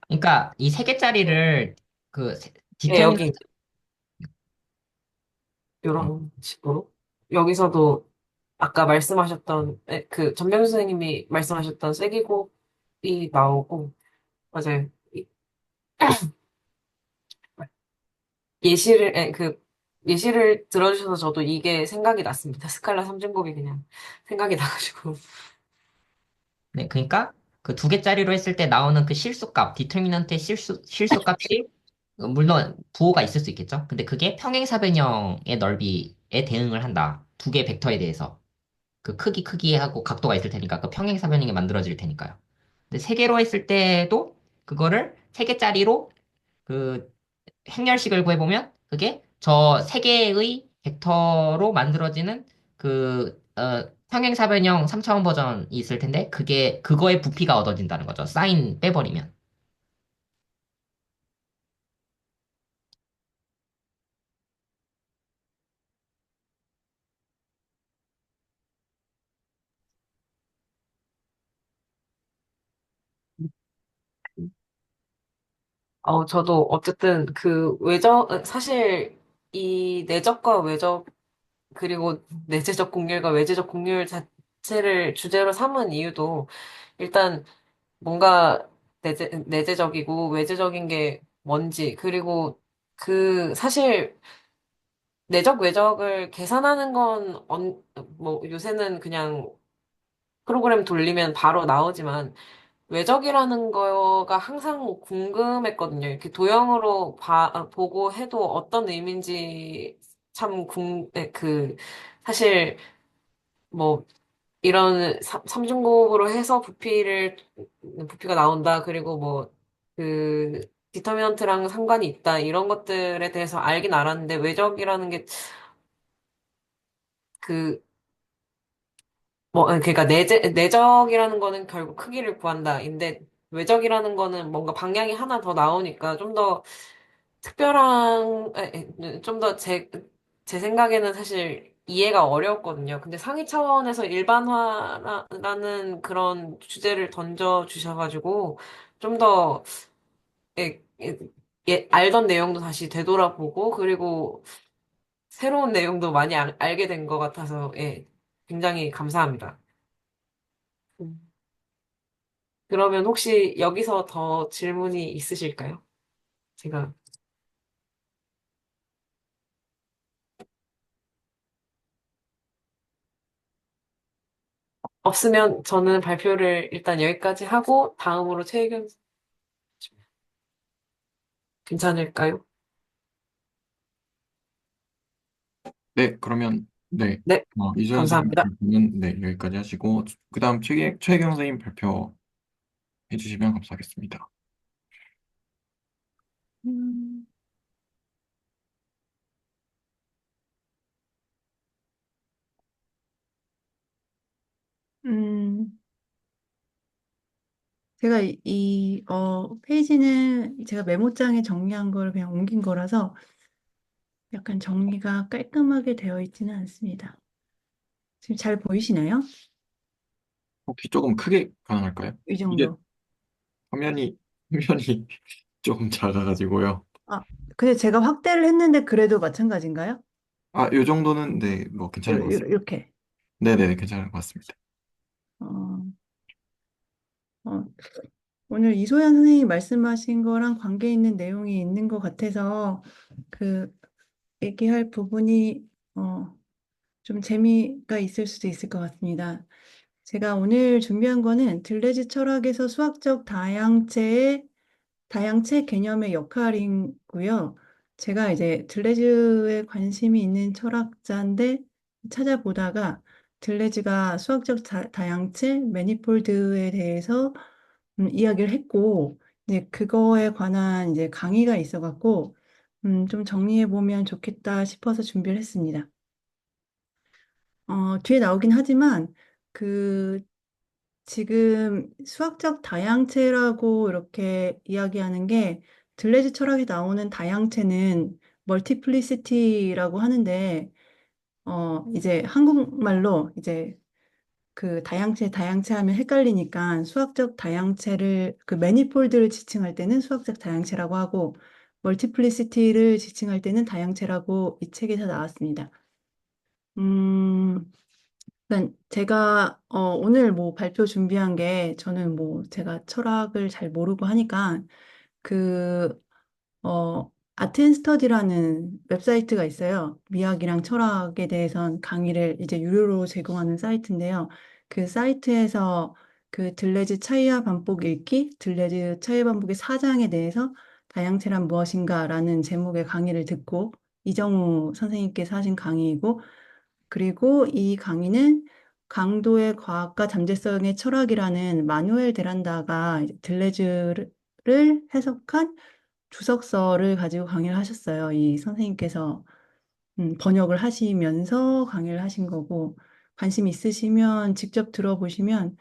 그러니까 이 세 개짜리를 그 예, 디터미넌트 여기 이런 식으로 여기서도 아까 말씀하셨던 그 전병수 선생님이 말씀하셨던 쐐기곱이 나오고 맞아요. 예시를 들어주셔서 저도 이게 생각이 났습니다. 스칼라 삼중곱이 그냥 생각이 나가지고. 네, 그러니까 그 두 개짜리로 했을 때 나오는 그 실수값, 디터미넌트의 실수값이 물론 부호가 있을 수 있겠죠. 근데 그게 평행사변형의 넓이에 대응을 한다. 두 개 벡터에 대해서. 그 크기에 하고 각도가 있을 테니까 그 평행사변형이 만들어질 테니까요. 근데 세 개로 했을 때도 그거를 세 개짜리로 그 행렬식을 구해보면 그게 저 세 개의 벡터로 만들어지는 평행사변형 3차원 버전이 있을 텐데 그거의 부피가 얻어진다는 거죠. 사인 빼버리면. 저도 어쨌든 사실 이 내적과 외적, 그리고 내재적 공률과 외재적 공률 자체를 주제로 삼은 이유도 일단 뭔가 내재적이고 외재적인 게 뭔지, 그리고 사실 내적 외적을 계산하는 뭐 요새는 그냥 프로그램 돌리면 바로 나오지만 외적이라는 거가 항상 궁금했거든요. 이렇게 도형으로 보고 해도 어떤 의미인지 참 사실 뭐 이런 삼중곱으로 해서 부피가 나온다. 그리고 뭐 디터미넌트랑 상관이 있다. 이런 것들에 대해서 알긴 알았는데 외적이라는 게 그, 그러니까 내적이라는 거는 결국 크기를 구한다인데 외적이라는 거는 뭔가 방향이 하나 더 나오니까 좀 더 좀 더 제 생각에는 사실 이해가 어려웠거든요. 근데 상위 차원에서 일반화라는 그런 주제를 던져 주셔가지고 좀 더, 알던 내용도 다시 되돌아보고, 그리고 새로운 내용도 많이 알게 된 것 같아서, 예, 굉장히 감사합니다. 음. 그러면 혹시 여기서 더 질문이 있으실까요? 제가 없으면 저는 발표를 일단 여기까지 하고 다음으로 최의견 괜찮을까요? 네, 그러면 네, 네, 이소연 선생님 감사합니다. 발표는 네, 여기까지 하시고 그다음 최경 선생님 발표해 주시면 감사하겠습니다. 음, 음, 제가 페이지는 제가 메모장에 정리한 걸 그냥 옮긴 거라서 약간 정리가 깔끔하게 되어 있지는 않습니다. 지금 잘 보이시나요? 혹시 조금 크게 가능할까요? 이 이게 정도. 화면이 조금 작아가지고요. 아, 근데 제가 확대를 했는데 그래도 마찬가지인가요? 요 정도는 네, 뭐 괜찮은 것 같습니다. 이렇게. 네네, 괜찮은 것 같습니다. 어, 어, 오늘 이소연 선생님이 말씀하신 거랑 관계 있는 내용이 있는 것 같아서 그 얘기할 부분이 좀 재미가 있을 수도 있을 것 같습니다. 제가 오늘 준비한 거는 들레즈 철학에서 수학적 다양체 개념의 역할이고요. 제가 이제 들레즈에 관심이 있는 철학자인데 찾아보다가 들레즈가 수학적 다양체, 매니폴드에 대해서 이야기를 했고, 이제 그거에 관한 이제 강의가 있어갖고, 좀 정리해 보면 좋겠다 싶어서 준비를 했습니다. 뒤에 나오긴 하지만, 그, 지금 수학적 다양체라고 이렇게 이야기하는 게, 들레즈 철학에 나오는 다양체는 멀티플리시티라고 하는데, 이제 한국말로 이제 그 다양체 하면 헷갈리니까 수학적 다양체를 그 매니폴드를 지칭할 때는 수학적 다양체라고 하고 멀티플리시티를 지칭할 때는 다양체라고 이 책에서 나왔습니다. 음, 그러니까 제가 오늘 뭐 발표 준비한 게 저는 뭐 제가 철학을 잘 모르고 하니까 그 아트앤스터디라는 웹사이트가 있어요. 미학이랑 철학에 대해선 강의를 이제 유료로 제공하는 사이트인데요. 그 사이트에서 그 들레즈 차이와 반복 읽기, 들레즈 차이 반복의 사장에 대해서 다양체란 무엇인가라는 제목의 강의를 듣고 이정우 선생님께서 하신 강의이고, 그리고 이 강의는 강도의 과학과 잠재성의 철학이라는 마누엘 데란다가 들레즈를 해석한 주석서를 가지고 강의를 하셨어요. 이 선생님께서 번역을 하시면서 강의를 하신 거고, 관심 있으시면 직접 들어보시면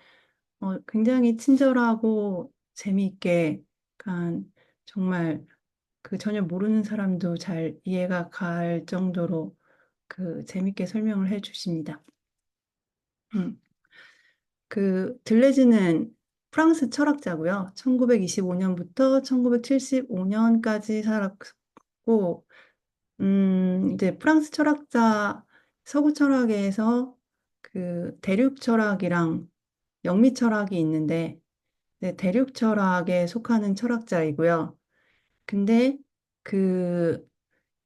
굉장히 친절하고 재미있게, 약간 정말 그 전혀 모르는 사람도 잘 이해가 갈 정도로 그 재밌게 설명을 해 주십니다. 음. 그 들레즈는 프랑스 철학자고요. 1925년부터 1975년까지 살았고, 이제 프랑스 철학자, 서구 철학에서 그 대륙 철학이랑 영미 철학이 있는데, 네, 대륙 철학에 속하는 철학자이고요. 근데 그,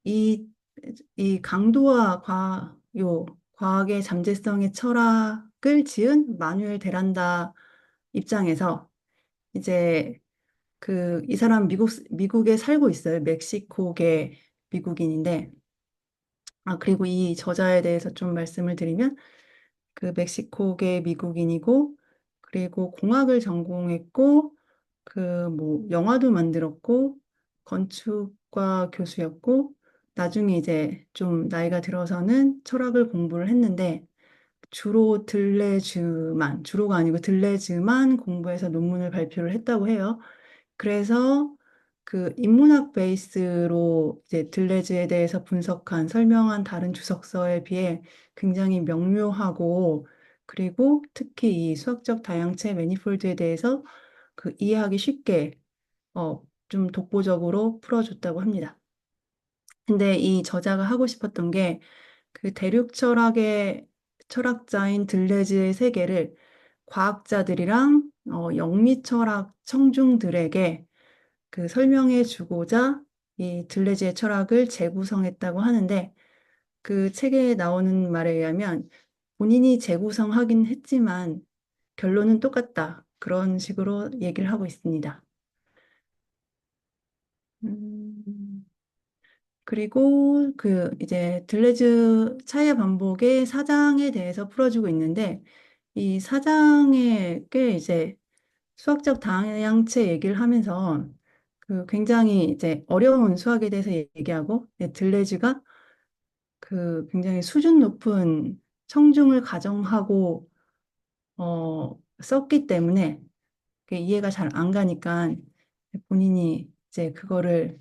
이, 이 강도와 과학의 잠재성의 철학을 지은 마누엘 데란다 입장에서 이제 이 사람 미국에 살고 있어요. 멕시코계 미국인인데, 그리고 이 저자에 대해서 좀 말씀을 드리면, 그 멕시코계 미국인이고, 그리고 공학을 전공했고, 그 뭐 영화도 만들었고, 건축과 교수였고, 나중에 이제 좀 나이가 들어서는 철학을 공부를 했는데, 주로가 아니고 들레즈만 공부해서 논문을 발표를 했다고 해요. 그래서 그 인문학 베이스로 이제 들레즈에 대해서 설명한 다른 주석서에 비해 굉장히 명료하고, 그리고 특히 이 수학적 다양체 매니폴드에 대해서 그 이해하기 쉽게 좀 독보적으로 풀어줬다고 합니다. 근데 이 저자가 하고 싶었던 게 그 대륙 철학의 철학자인 들레즈의 세계를 과학자들이랑 영미철학 청중들에게 그 설명해 주고자 이 들레즈의 철학을 재구성했다고 하는데 그 책에 나오는 말에 의하면 본인이 재구성하긴 했지만 결론은 똑같다. 그런 식으로 얘기를 하고 있습니다. 음, 그리고 그 이제 들레즈 차이의 반복의 사장에 대해서 풀어주고 있는데 이 사장에 꽤 이제 수학적 다양체 얘기를 하면서 그 굉장히 이제 어려운 수학에 대해서 얘기하고 들레즈가 그 굉장히 수준 높은 청중을 가정하고 썼기 때문에 그게 이해가 잘 안 가니까 본인이 이제 그거를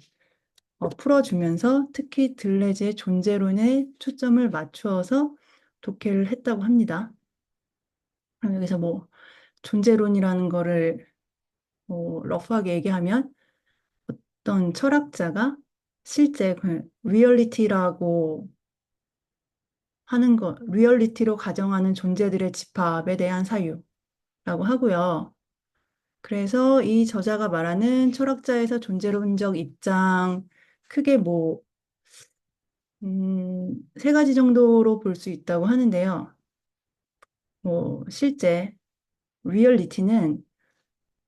풀어주면서 특히 들레즈의 존재론에 초점을 맞추어서 독해를 했다고 합니다. 그럼 여기서 뭐 존재론이라는 거를 뭐 러프하게 얘기하면 어떤 철학자가 실제 그 리얼리티라고 하는 것, 리얼리티로 가정하는 존재들의 집합에 대한 사유라고 하고요. 그래서 이 저자가 말하는 철학자에서 존재론적 입장, 크게 뭐, 세 가지 정도로 볼 수 있다고 하는데요. 뭐, 실제, 리얼리티는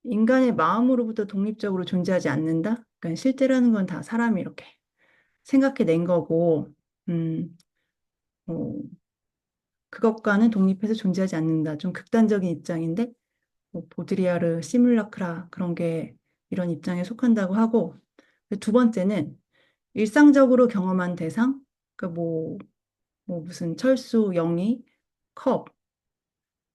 인간의 마음으로부터 독립적으로 존재하지 않는다? 그러니까 실제라는 건 다 사람이 이렇게 생각해낸 거고, 음, 뭐, 그것과는 독립해서 존재하지 않는다. 좀 극단적인 입장인데, 뭐 보드리아르, 시뮬라크라 그런 게 이런 입장에 속한다고 하고, 두 번째는 일상적으로 경험한 대상, 그러니까 뭐 무슨 철수, 영희, 컵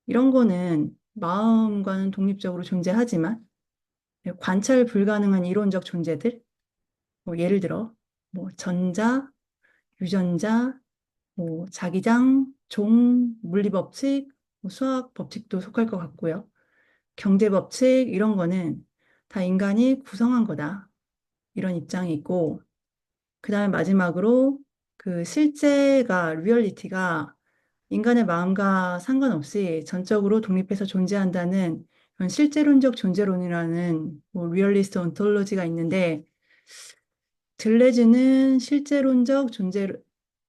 이런 거는 마음과는 독립적으로 존재하지만 관찰 불가능한 이론적 존재들, 뭐 예를 들어 뭐 전자, 유전자, 뭐 자기장, 종, 물리법칙, 뭐 수학 법칙도 속할 것 같고요. 경제 법칙 이런 거는 다 인간이 구성한 거다. 이런 입장이 있고, 그 다음에 마지막으로 그 실제가, 리얼리티가 인간의 마음과 상관없이 전적으로 독립해서 존재한다는 그런 실제론적 존재론이라는 뭐 리얼리스트 온톨로지가 있는데, 들레즈는 실제론적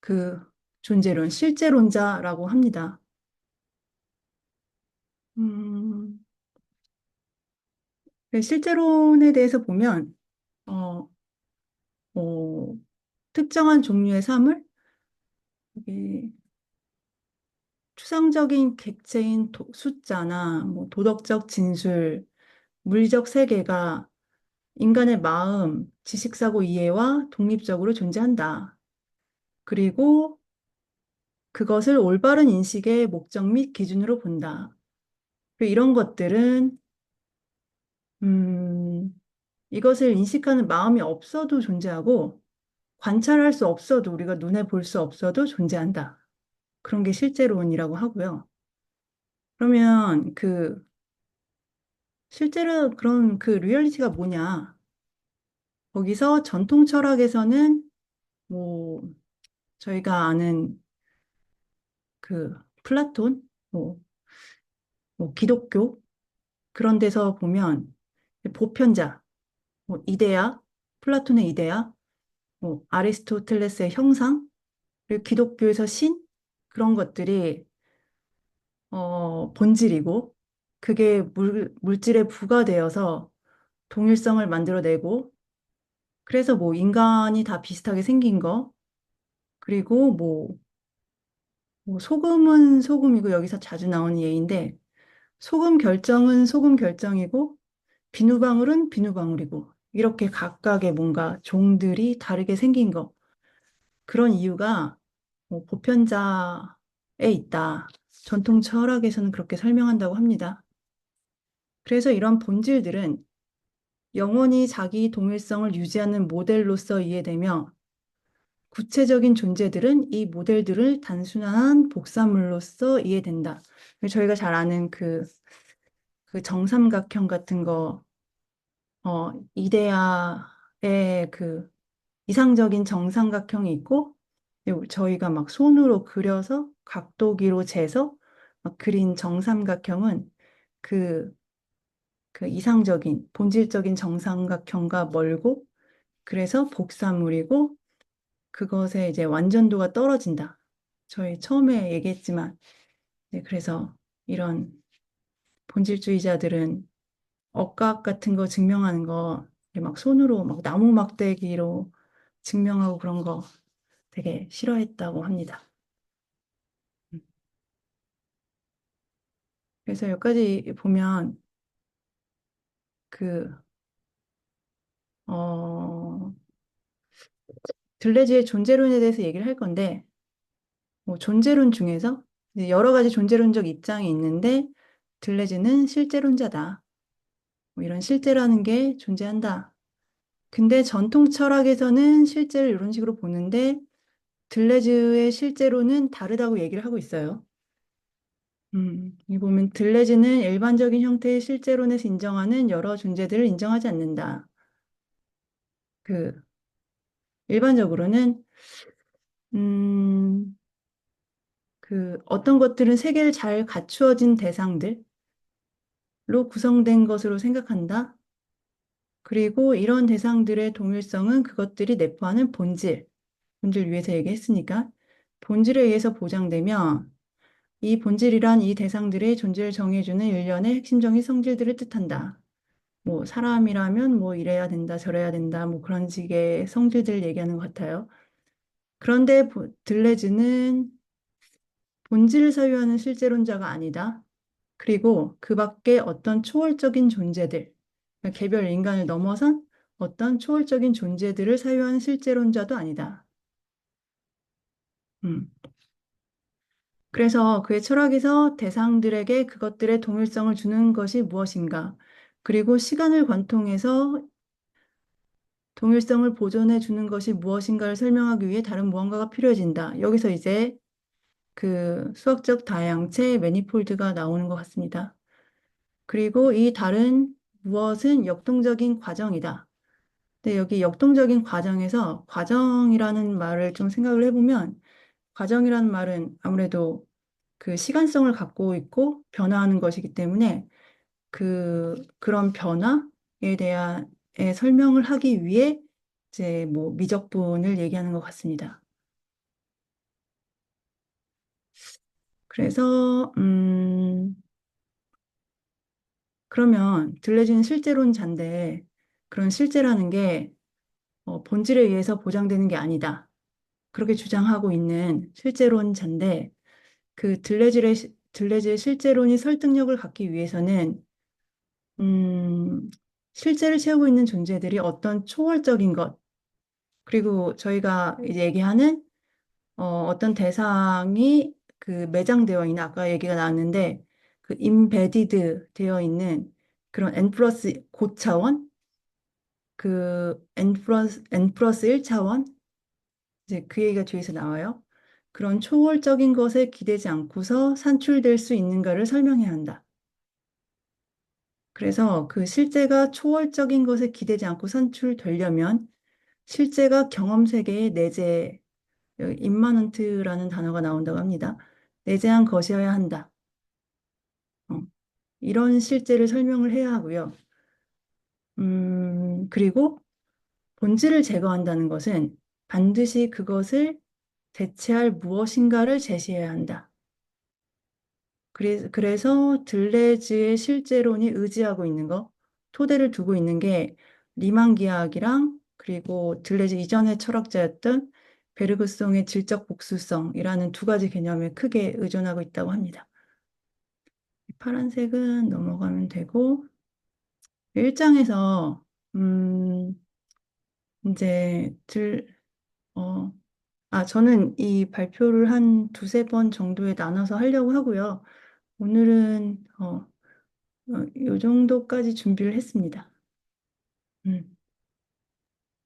그 존재론, 실제론자라고 합니다. 음, 실제론에 대해서 보면, 어, 어, 특정한 종류의 사물, 이게 추상적인 객체인 숫자나 뭐 도덕적 진술, 물리적 세계가 인간의 마음, 지식사고 이해와 독립적으로 존재한다. 그리고 그것을 올바른 인식의 목적 및 기준으로 본다. 그리고 이런 것들은 음, 이것을 인식하는 마음이 없어도 존재하고 관찰할 수 없어도 우리가 눈에 볼 수 없어도 존재한다. 그런 게 실제론이라고 하고요. 그러면 그 실제로 그런 그 리얼리티가 뭐냐? 거기서 전통 철학에서는 뭐 저희가 아는 그 플라톤, 뭐, 뭐 기독교 그런 데서 보면 보편자, 뭐 이데아, 플라톤의 이데아, 뭐 아리스토텔레스의 형상, 그리고 기독교에서 신 그런 것들이 본질이고 그게 물질에 부과되어서 동일성을 만들어내고 그래서 뭐 인간이 다 비슷하게 생긴 거 그리고 뭐 소금은 소금이고 여기서 자주 나오는 예인데 소금 결정은 소금 결정이고 비누방울은 비누방울이고 이렇게 각각의 뭔가 종들이 다르게 생긴 거 그런 이유가 뭐 보편자에 있다. 전통 철학에서는 그렇게 설명한다고 합니다. 그래서 이런 본질들은 영원히 자기 동일성을 유지하는 모델로서 이해되며 구체적인 존재들은 이 모델들을 단순한 복사물로서 이해된다. 저희가 잘 아는 그 정삼각형 같은 거, 이데아의 그 이상적인 정삼각형이 있고, 저희가 막 손으로 그려서 각도기로 재서 막 그린 정삼각형은 그 그 이상적인, 본질적인 정삼각형과 멀고, 그래서 복사물이고, 그것의 이제 완전도가 떨어진다. 저희 처음에 얘기했지만, 네, 그래서 이런 본질주의자들은 억각 같은 거 증명하는 거, 이렇게 막 손으로 막 나무 막대기로 증명하고 그런 거 되게 싫어했다고 합니다. 그래서 여기까지 보면 그, 어, 들레즈의 존재론에 대해서 얘기를 할 건데, 뭐 존재론 중에서 이제 여러 가지 존재론적 입장이 있는데, 들레즈는 실제론자다. 뭐 이런 실제라는 게 존재한다. 근데 전통 철학에서는 실제를 이런 식으로 보는데, 들레즈의 실제로는 다르다고 얘기를 하고 있어요. 이 보면 들레즈는 일반적인 형태의 실제론에서 인정하는 여러 존재들을 인정하지 않는다. 그 일반적으로는 음, 그 어떤 것들은 세계를 잘 갖추어진 대상들로 구성된 것으로 생각한다. 그리고 이런 대상들의 동일성은 그것들이 내포하는 본질 위해서 얘기했으니까 본질에 의해서 보장되며 이 본질이란 이 대상들의 존재를 정해주는 일련의 핵심적인 성질들을 뜻한다. 뭐 사람이라면 뭐 이래야 된다, 저래야 된다, 뭐 그런 식의 성질들을 얘기하는 것 같아요. 그런데 들레즈는 본질을 사유하는 실제론자가 아니다. 그리고 그 밖에 어떤 초월적인 존재들, 그러니까 개별 인간을 넘어선 어떤 초월적인 존재들을 사유하는 실제론자도 아니다. 음. 그래서 그의 철학에서 대상들에게 그것들의 동일성을 주는 것이 무엇인가, 그리고 시간을 관통해서 동일성을 보존해 주는 것이 무엇인가를 설명하기 위해 다른 무언가가 필요해진다. 여기서 이제 그 수학적 다양체 매니폴드가 나오는 것 같습니다. 그리고 이 다른 무엇은 역동적인 과정이다. 근데 여기 역동적인 과정에서 과정이라는 말을 좀 생각을 해보면 과정이라는 말은 아무래도 그 시간성을 갖고 있고 변화하는 것이기 때문에 그런 변화에 대한 설명을 하기 위해 이제 뭐 미적분을 얘기하는 것 같습니다. 그래서 그러면 들레즈는 실제론자인데 그런 실제라는 게 본질에 의해서 보장되는 게 아니다. 그렇게 주장하고 있는 실제론자인데 그 들레즈의 실제론이 설득력을 갖기 위해서는 실제를 채우고 있는 존재들이 어떤 초월적인 것, 그리고 저희가 이제 얘기하는 어떤 대상이 그 매장되어 있는 아까 얘기가 나왔는데 그 임베디드 되어 있는 그런 n 플러스 고차원 그 n 플러스 1차원 이제 그 얘기가 뒤에서 나와요. 그런 초월적인 것에 기대지 않고서 산출될 수 있는가를 설명해야 한다. 그래서 그 실제가 초월적인 것에 기대지 않고 산출되려면 실제가 경험 세계의 내재, 임마넌트라는 단어가 나온다고 합니다. 내재한 것이어야 한다. 어, 이런 실제를 설명을 해야 하고요. 그리고 본질을 제거한다는 것은 반드시 그것을 대체할 무엇인가를 제시해야 한다. 그래서 들레즈의 실제론이 의지하고 있는 거, 토대를 두고 있는 게 리만 기하학이랑 그리고 들레즈 이전의 철학자였던 베르그송의 질적 복수성이라는 두 가지 개념에 크게 의존하고 있다고 합니다. 파란색은 넘어가면 되고 1장에서 이제 어, 저는 이 발표를 한 두세 번 정도에 나눠서 하려고 하고요. 오늘은 요 정도까지 준비를 했습니다. 음,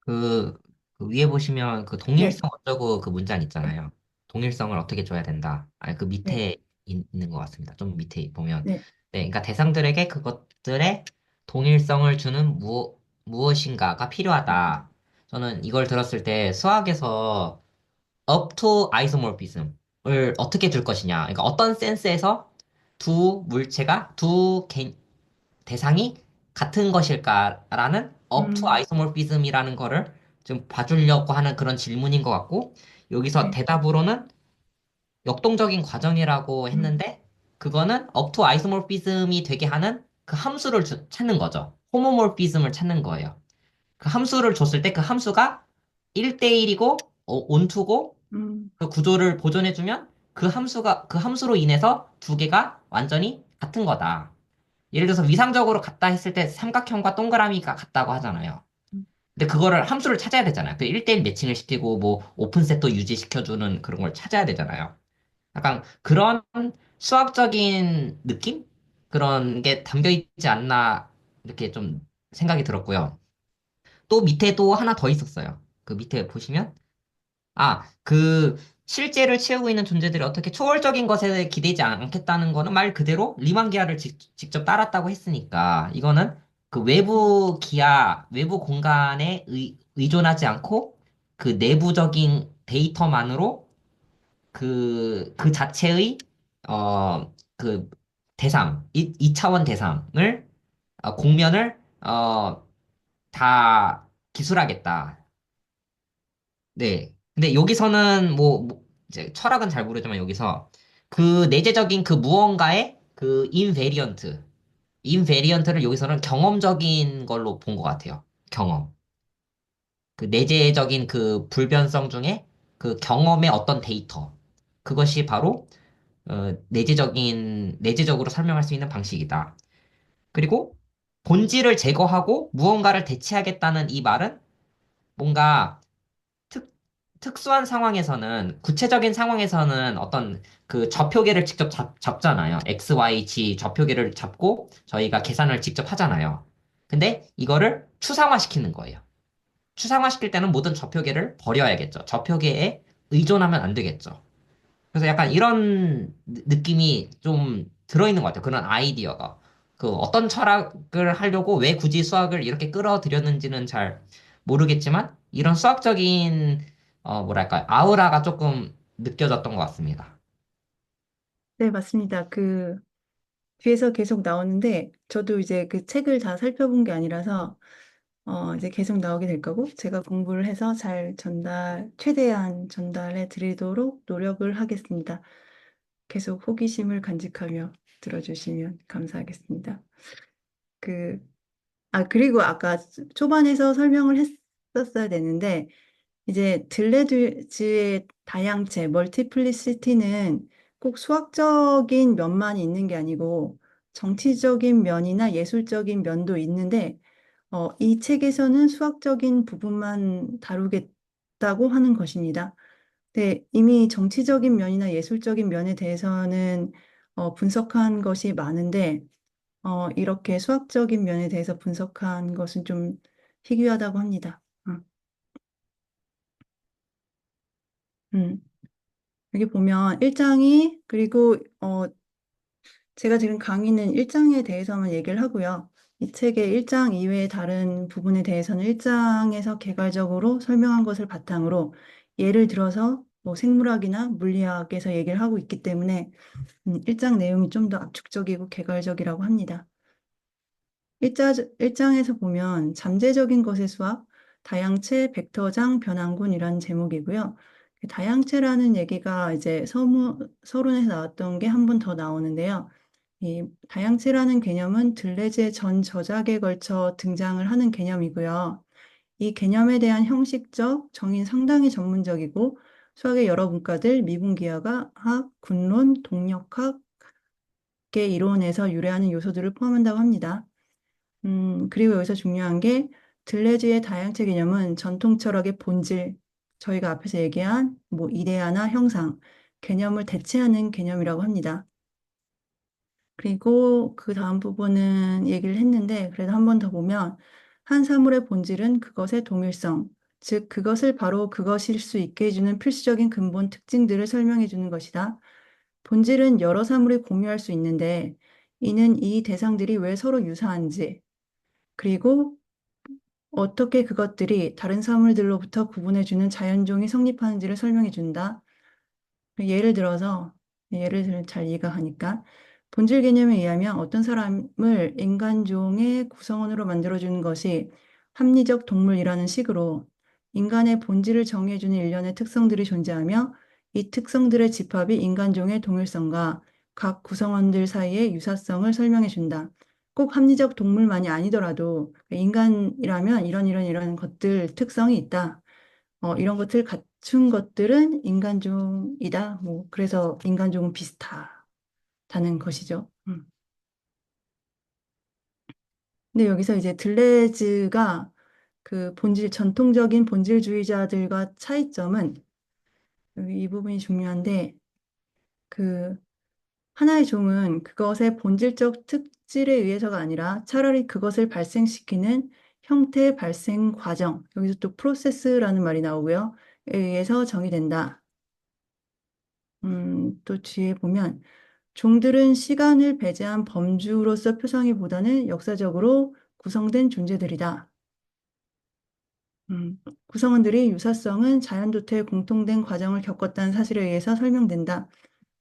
그, 그 위에 보시면 그 네, 동일성 어쩌고 그 문장 있잖아요. 동일성을 어떻게 줘야 된다. 아니, 그 네, 밑에 있는 것 같습니다. 좀 밑에 보면. 네. 네, 그러니까 대상들에게 그것들의 동일성을 주는 무엇인가가 필요하다. 저는 이걸 들었을 때 수학에서 up to isomorphism을 어떻게 줄 것이냐. 그러니까 어떤 센스에서 두 물체가 대상이 같은 것일까라는 up to 음, isomorphism이라는 거를 좀 봐주려고 하는 그런 질문인 것 같고, 여기서 네. 대답으로는 역동적인 과정이라고 음, 했는데, 그거는 up to isomorphism이 되게 하는 그 함수를 찾는 거죠. 홈오모피즘을 찾는 거예요. 그 함수를 줬을 때 그 함수가 1대1이고 온투고 음, 그 구조를 보존해주면 그 함수로 인해서 두 개가 완전히 같은 거다. 예를 들어서 위상적으로 같다 했을 때 삼각형과 동그라미가 같다고 하잖아요. 음. 근데 그거를 함수를 찾아야 되잖아요. 그 1대1 매칭을 시키고 뭐 오픈셋도 유지시켜주는 그런 걸 찾아야 되잖아요. 약간 그런 수학적인 느낌? 그런 게 담겨 있지 않나 이렇게 좀 생각이 들었고요. 또 밑에도 하나 더 있었어요. 그 밑에 보시면 그 실제를 채우고 있는 존재들이 어떻게 초월적인 것에 기대지 않겠다는 거는 말 그대로 리만 기하를 직접 따랐다고 했으니까 이거는 그 외부 기하, 외부 공간에 의존하지 않고 그 내부적인 데이터만으로 그 자체의 그 대상, 이차원 대상을 공면을 다 기술하겠다. 네. 근데 여기서는 이제 철학은 잘 모르지만 여기서 그 내재적인 그 무언가의 그 인베리언트를 여기서는 경험적인 걸로 본 것 같아요. 경험. 그 내재적인 그 불변성 중에 그 경험의 어떤 데이터. 그것이 바로 내재적으로 설명할 수 있는 방식이다. 그리고 본질을 제거하고 무언가를 대체하겠다는 이 말은 뭔가 특, 특수한 상황에서는, 구체적인 상황에서는 어떤 그 좌표계를 직접 잡잖아요. X, Y, Z 좌표계를 잡고 저희가 계산을 직접 하잖아요. 근데 이거를 추상화시키는 거예요. 추상화시킬 때는 모든 좌표계를 버려야겠죠. 좌표계에 의존하면 안 되겠죠. 그래서 약간 이런 느낌이 좀 들어있는 것 같아요. 그런 아이디어가. 그 어떤 철학을 하려고 왜 굳이 수학을 이렇게 끌어들였는지는 잘 모르겠지만, 이런 수학적인, 뭐랄까, 아우라가 조금 느껴졌던 것 같습니다. 네, 맞습니다. 그 뒤에서 계속 나오는데 저도 이제 그 책을 다 살펴본 게 아니라서 이제 계속 나오게 될 거고 제가 공부를 해서 잘 최대한 전달해 드리도록 노력을 하겠습니다. 계속 호기심을 간직하며 들어주시면 감사하겠습니다. 그, 그리고 아까 초반에서 설명을 했었어야 되는데 이제 들레즈의 다양체, 멀티플리시티는 꼭 수학적인 면만 있는 게 아니고 정치적인 면이나 예술적인 면도 있는데 이 책에서는 수학적인 부분만 다루겠다고 하는 것입니다. 네, 이미 정치적인 면이나 예술적인 면에 대해서는 분석한 것이 많은데 이렇게 수학적인 면에 대해서 분석한 것은 좀 희귀하다고 합니다. 음. 여기 보면 1장이 그리고 제가 지금 강의는 1장에 대해서만 얘기를 하고요. 이 책의 1장 이외의 다른 부분에 대해서는 1장에서 개괄적으로 설명한 것을 바탕으로 예를 들어서 뭐 생물학이나 물리학에서 얘기를 하고 있기 때문에 1장 내용이 좀 더 압축적이고 개괄적이라고 합니다. 1장에서 보면 잠재적인 것의 수학, 다양체, 벡터장, 변환군이라는 제목이고요. 다양체라는 얘기가 이제 서론에서 나왔던 게 한 번 더 나오는데요. 이 다양체라는 개념은 들레즈의 전 저작에 걸쳐 등장을 하는 개념이고요. 이 개념에 대한 형식적 정의는 상당히 전문적이고 수학의 여러 문과들, 미분기하학, 군론, 동력학계 이론에서 유래하는 요소들을 포함한다고 합니다. 그리고 여기서 중요한 게 들레즈의 다양체 개념은 전통 철학의 본질, 저희가 앞에서 얘기한 뭐 이데아나 형상, 개념을 대체하는 개념이라고 합니다. 그리고 그 다음 부분은 얘기를 했는데 그래도 한 번 더 보면 한 사물의 본질은 그것의 동일성, 즉 그것을 바로 그것일 수 있게 해주는 필수적인 근본 특징들을 설명해 주는 것이다. 본질은 여러 사물이 공유할 수 있는데 이는 이 대상들이 왜 서로 유사한지, 그리고 어떻게 그것들이 다른 사물들로부터 구분해주는 자연종이 성립하는지를 설명해 준다. 예를 들어서, 예를 들면 잘 이해가 가니까, 본질 개념에 의하면 어떤 사람을 인간종의 구성원으로 만들어주는 것이 합리적 동물이라는 식으로 인간의 본질을 정해주는 일련의 특성들이 존재하며 이 특성들의 집합이 인간종의 동일성과 각 구성원들 사이의 유사성을 설명해준다. 꼭 합리적 동물만이 아니더라도 인간이라면 이런 것들 특성이 있다. 이런 것들 갖춘 것들은 인간종이다. 뭐 그래서 인간종은 비슷하다는 것이죠. 근데 여기서 이제 들레즈가 그 전통적인 본질주의자들과 차이점은 여기 이 부분이 중요한데 그 하나의 종은 그것의 본질적 특질에 의해서가 아니라 차라리 그것을 발생시키는 형태 발생 과정, 여기서 또 프로세스라는 말이 나오고요. 에 의해서 정의된다. 또 뒤에 보면 종들은 시간을 배제한 범주로서 표상하기보다는 역사적으로 구성된 존재들이다. 구성원들이 유사성은 자연도태의 공통된 과정을 겪었다는 사실에 의해서 설명된다.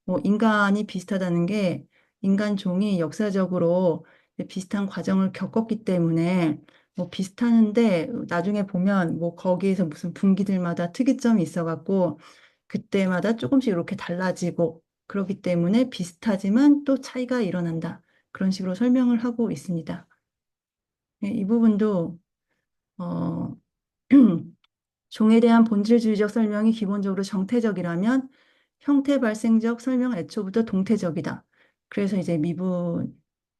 뭐 인간이 비슷하다는 게 인간 종이 역사적으로 비슷한 과정을 겪었기 때문에 뭐 비슷하는데 나중에 보면 뭐 거기에서 무슨 분기들마다 특이점이 있어갖고 그때마다 조금씩 이렇게 달라지고 그렇기 때문에 비슷하지만 또 차이가 일어난다. 그런 식으로 설명을 하고 있습니다. 이 부분도 어, 종에 대한 본질주의적 설명이 기본적으로 정태적이라면 형태 발생적 설명은 애초부터 동태적이다. 그래서 이제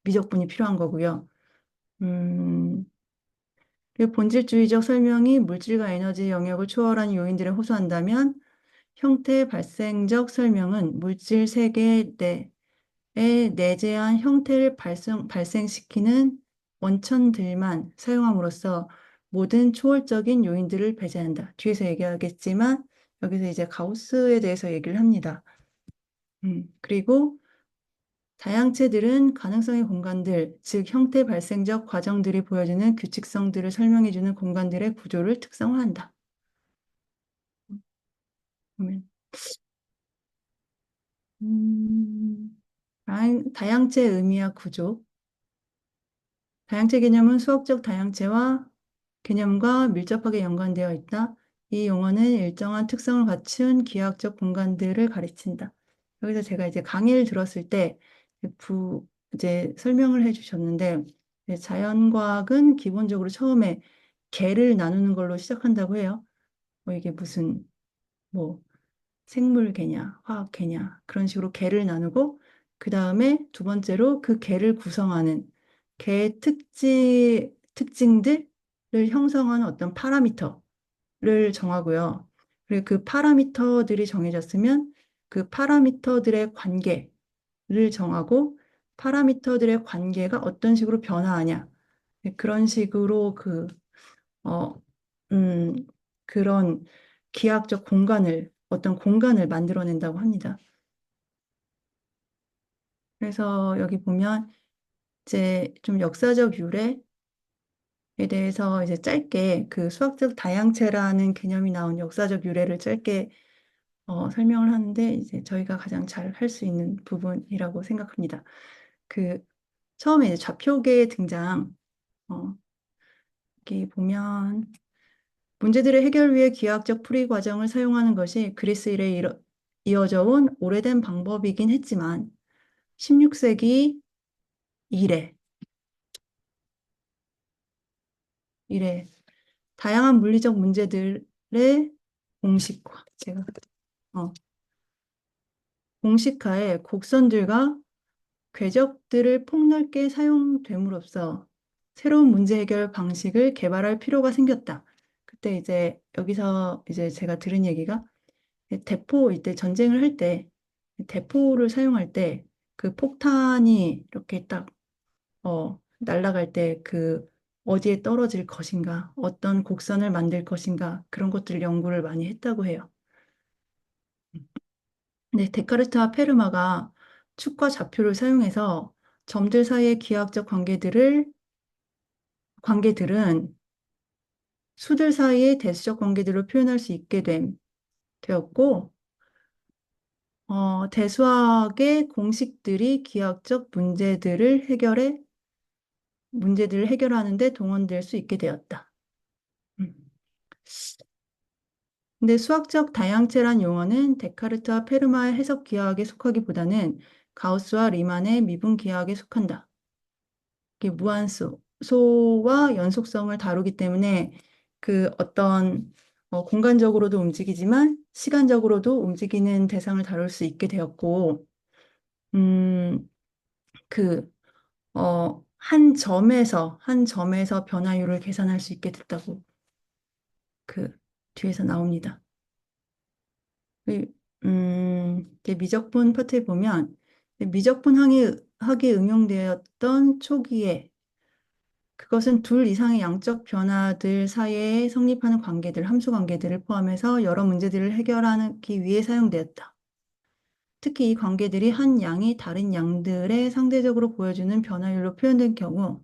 미적분이 필요한 거고요. 음, 그리고 본질주의적 설명이 물질과 에너지 영역을 초월한 요인들에 호소한다면 형태 발생적 설명은 물질 세계 내에 내재한 형태를 발생시키는 원천들만 사용함으로써 모든 초월적인 요인들을 배제한다. 뒤에서 얘기하겠지만 여기서 이제 가우스에 대해서 얘기를 합니다. 그리고 다양체들은 가능성의 공간들, 즉 형태 발생적 과정들이 보여주는 규칙성들을 설명해주는 공간들의 구조를 특성화한다. 보면, 다양체 의미와 구조. 다양체 개념은 수학적 다양체와 개념과 밀접하게 연관되어 있다. 이 용어는 일정한 특성을 갖춘 기하학적 공간들을 가리킨다. 여기서 제가 이제 강의를 들었을 때 이제 설명을 해주셨는데 자연과학은 기본적으로 처음에 개를 나누는 걸로 시작한다고 해요. 뭐 이게 무슨 뭐 생물계냐, 화학계냐 그런 식으로 개를 나누고 그 다음에 두 번째로 그 개를 구성하는 개의 특징들을 형성하는 어떤 파라미터를 정하고요. 그리고 그 파라미터들이 정해졌으면 그 파라미터들의 관계를 정하고 파라미터들의 관계가 어떤 식으로 변화하냐. 그런 식으로 어, 음, 그런 기하학적 어떤 공간을 만들어낸다고 합니다. 그래서 여기 보면 이제 좀 역사적 유래에 대해서 이제 짧게 그 수학적 다양체라는 개념이 나온 역사적 유래를 짧게 설명을 하는데 이제 저희가 가장 잘 할 수 있는 부분이라고 생각합니다. 그 처음에 이제 좌표계의 등장, 여기 보면 문제들의 해결 위해 기하학적 풀이 과정을 사용하는 것이 그리스 일에 이어져 온 오래된 방법이긴 했지만 16세기 이래 이래 다양한 물리적 문제들의 공식화 제가 공식화에 곡선들과 궤적들을 폭넓게 사용됨으로써 새로운 문제 해결 방식을 개발할 필요가 생겼다. 그때 이제 여기서 이제 제가 들은 얘기가 대포 이때 전쟁을 할 때 대포를 사용할 때 그 폭탄이 이렇게 딱 날아갈 때 그 어디에 떨어질 것인가, 어떤 곡선을 만들 것인가 그런 것들 연구를 많이 했다고 해요. 근데 데카르트와 페르마가 축과 좌표를 사용해서 점들 사이의 기하학적 관계들은 수들 사이의 대수적 관계들을 표현할 수 있게 되었고 대수학의 공식들이 기하학적 문제들을 해결하는 데 동원될 수 있게 되었다. 음. 근데 수학적 다양체란 용어는 데카르트와 페르마의 해석 기하학에 속하기보다는 가우스와 리만의 미분 기하학에 속한다. 이게 무한소, 소와 연속성을 다루기 때문에 그 어떤 공간적으로도 움직이지만 시간적으로도 움직이는 대상을 다룰 수 있게 되었고, 음, 그, 한 점에서 변화율을 계산할 수 있게 됐다고 그 뒤에서 나옵니다. 이, 이렇게 미적분 파트에 보면 미적분학이 응용되었던 초기에 그것은 둘 이상의 양적 변화들 사이에 성립하는 관계들, 함수 관계들을 포함해서 여러 문제들을 해결하기 위해 사용되었다. 특히 이 관계들이 한 양이 다른 양들의 상대적으로 보여주는 변화율로 표현된 경우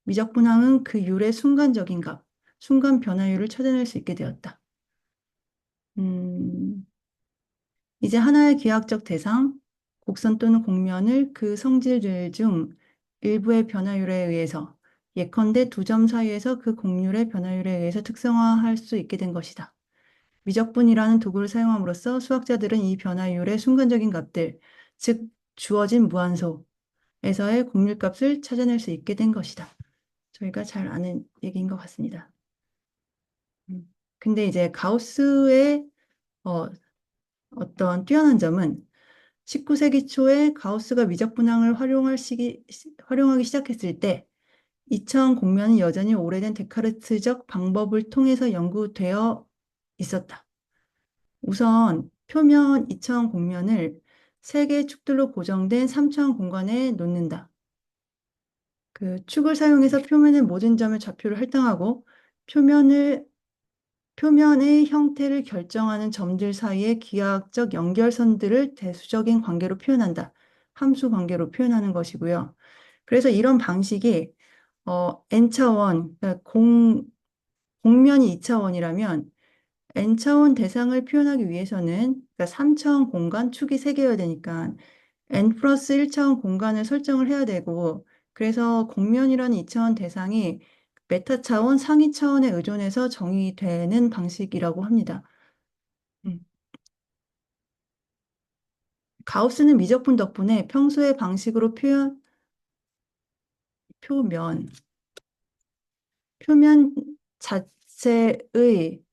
미적분항은 그 율의 순간적인 값, 순간 변화율을 찾아낼 수 있게 되었다. 음, 이제 하나의 기하학적 대상, 곡선 또는 곡면을 그 성질들 중 일부의 변화율에 의해서 예컨대 두 점 사이에서 그 곡률의 변화율에 의해서 특성화할 수 있게 된 것이다. 미적분이라는 도구를 사용함으로써 수학자들은 이 변화율의 순간적인 값들, 즉 주어진 무한소에서의 곡률값을 찾아낼 수 있게 된 것이다. 저희가 잘 아는 얘기인 것 같습니다. 근데 이제 가우스의 어, 어떤 뛰어난 점은 19세기 초에 가우스가 미적분항을 활용하기 시작했을 때 2차원 곡면은 여전히 오래된 데카르트적 방법을 통해서 연구되어 있었다. 우선 표면 2차원 곡면을 세 개의 축들로 고정된 3차원 공간에 놓는다. 그 축을 사용해서 표면의 모든 점의 좌표를 할당하고 표면의 형태를 결정하는 점들 사이의 기하학적 연결선들을 대수적인 관계로 표현한다. 함수 관계로 표현하는 것이고요. 그래서 이런 방식이 n차원, 그러니까 공면이 2차원이라면 n차원 대상을 표현하기 위해서는 그러니까 3차원 공간, 축이 3개여야 되니까 n 플러스 1차원 공간을 설정을 해야 되고 그래서 공면이라는 2차원 대상이 메타 차원, 상위 차원에 의존해서 정의되는 방식이라고 합니다. 음. 가우스는 미적분 덕분에 평소의 방식으로 표면, 표면 자체의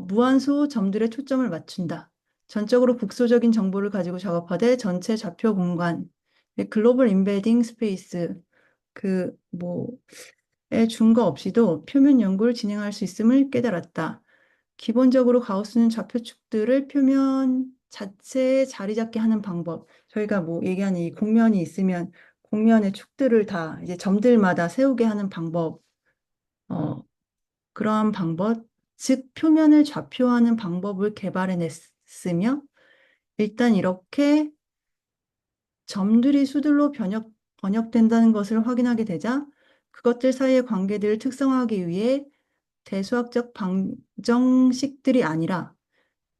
무한소 점들의 초점을 맞춘다. 전적으로 국소적인 정보를 가지고 작업하되 전체 좌표 공간, 글로벌 임베딩 스페이스, 에 준거 없이도 표면 연구를 진행할 수 있음을 깨달았다. 기본적으로 가우스는 좌표축들을 표면 자체에 자리 잡게 하는 방법. 저희가 뭐 얘기하는 이 곡면이 있으면 곡면의 축들을 다 이제 점들마다 세우게 하는 방법, 그러한 방법, 즉 표면을 좌표하는 방법을 개발해냈으며 일단 이렇게 점들이 수들로 번역된다는 것을 확인하게 되자 그것들 사이의 관계들을 특성화하기 위해 대수학적 방정식들이 아니라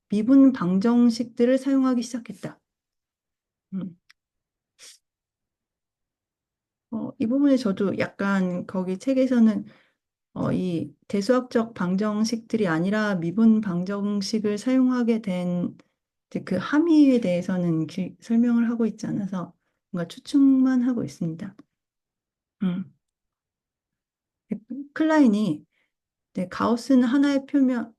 미분 방정식들을 사용하기 시작했다. 음. 이 부분에 저도 약간 거기 책에서는 이 대수학적 방정식들이 아니라 미분 방정식을 사용하게 된 이제 그 함의에 대해서는 설명을 하고 있지 않아서 뭔가 추측만 하고 있습니다. 음. 클라인이 가우스는 하나의 표면을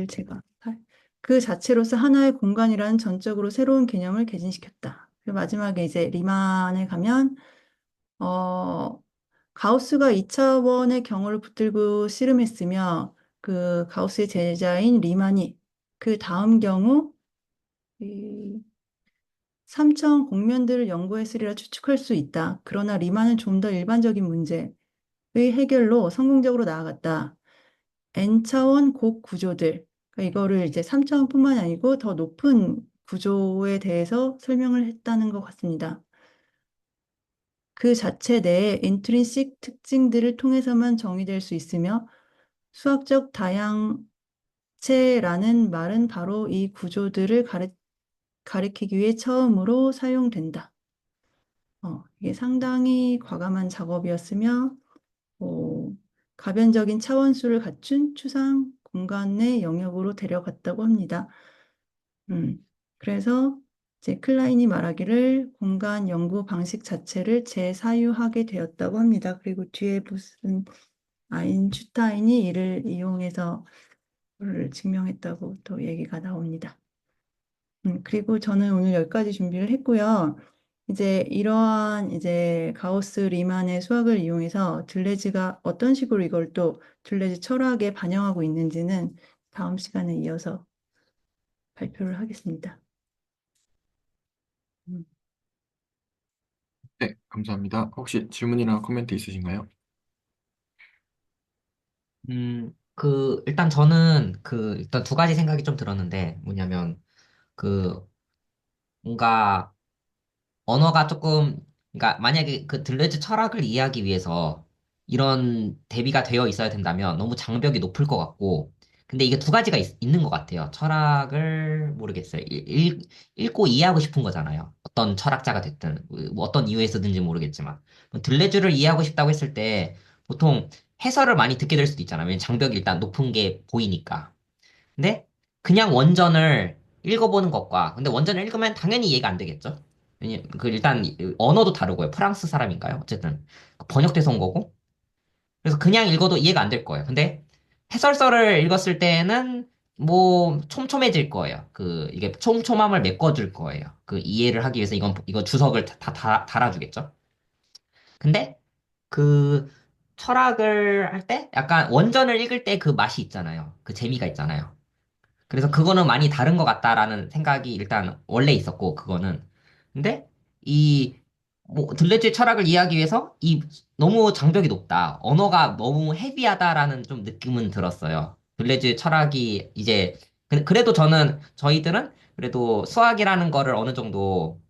제가 그 자체로서 하나의 공간이라는 전적으로 새로운 개념을 개진시켰다. 그리고 마지막에 이제 리만에 가면 가우스가 2차원의 경우를 붙들고 씨름했으며 그 가우스의 제자인 리만이 그 다음 경우 이 3차원 곡면들을 연구했으리라 추측할 수 있다. 그러나 리만은 좀 더 일반적인 문제의 해결로 성공적으로 나아갔다. N차원 곡 구조들, 그러니까 이거를 이제 3차원뿐만 아니고 더 높은 구조에 대해서 설명을 했다는 것 같습니다. 그 자체 내에 인트린식 특징들을 통해서만 정의될 수 있으며 수학적 자체라는 말은 바로 이 구조들을 가리키기 위해 처음으로 사용된다. 이게 상당히 과감한 작업이었으며, 어, 가변적인 차원수를 갖춘 추상 공간의 영역으로 데려갔다고 합니다. 음, 그래서 이제 클라인이 말하기를 공간 연구 방식 자체를 재사유하게 되었다고 합니다. 그리고 뒤에 무슨 아인슈타인이 이를 이용해서 그를 증명했다고 또 얘기가 나옵니다. 그리고 저는 오늘 여기까지 준비를 했고요. 이제 이러한 이제 가우스 리만의 수학을 이용해서 들레즈가 어떤 식으로 이걸 또 들레즈 철학에 반영하고 있는지는 다음 시간에 이어서 발표를 하겠습니다. 음. 네, 감사합니다. 혹시 질문이나 코멘트 있으신가요? 일단 저는 일단 두 가지 생각이 좀 들었는데, 뭐냐면, 그, 뭔가, 언어가 조금, 그러니까 만약에 그 들레즈 철학을 이해하기 위해서 이런 대비가 되어 있어야 된다면 너무 장벽이 높을 것 같고, 근데 이게 두 가지가 있는 것 같아요. 철학을 모르겠어요. 읽고 이해하고 싶은 거잖아요. 어떤 철학자가 됐든, 뭐 어떤 이유에서든지 모르겠지만. 뭐 들레즈를 이해하고 싶다고 했을 때 보통 해설을 많이 듣게 될 수도 있잖아요. 왜냐면 장벽이 일단 높은 게 보이니까. 근데 그냥 원전을 읽어보는 것과 근데 원전을 읽으면 당연히 이해가 안 되겠죠. 일단 언어도 다르고요. 프랑스 사람인가요? 어쨌든 번역돼서 온 거고. 그래서 그냥 읽어도 이해가 안 될 거예요. 근데 해설서를 읽었을 때는 뭐 촘촘해질 거예요. 이게 촘촘함을 메꿔줄 거예요. 그 이해를 하기 위해서 이거 주석을 다 달아주겠죠. 근데 그 철학을 할 때 약간 원전을 읽을 때 그 맛이 있잖아요. 그 재미가 있잖아요. 그래서 그거는 많이 다른 것 같다라는 생각이 일단 원래 있었고, 그거는. 근데 들레즈의 철학을 이해하기 위해서 너무 장벽이 높다. 언어가 너무 헤비하다라는 좀 느낌은 들었어요. 들레즈의 철학이 이제, 그래도 저희들은 그래도 수학이라는 거를 어느 정도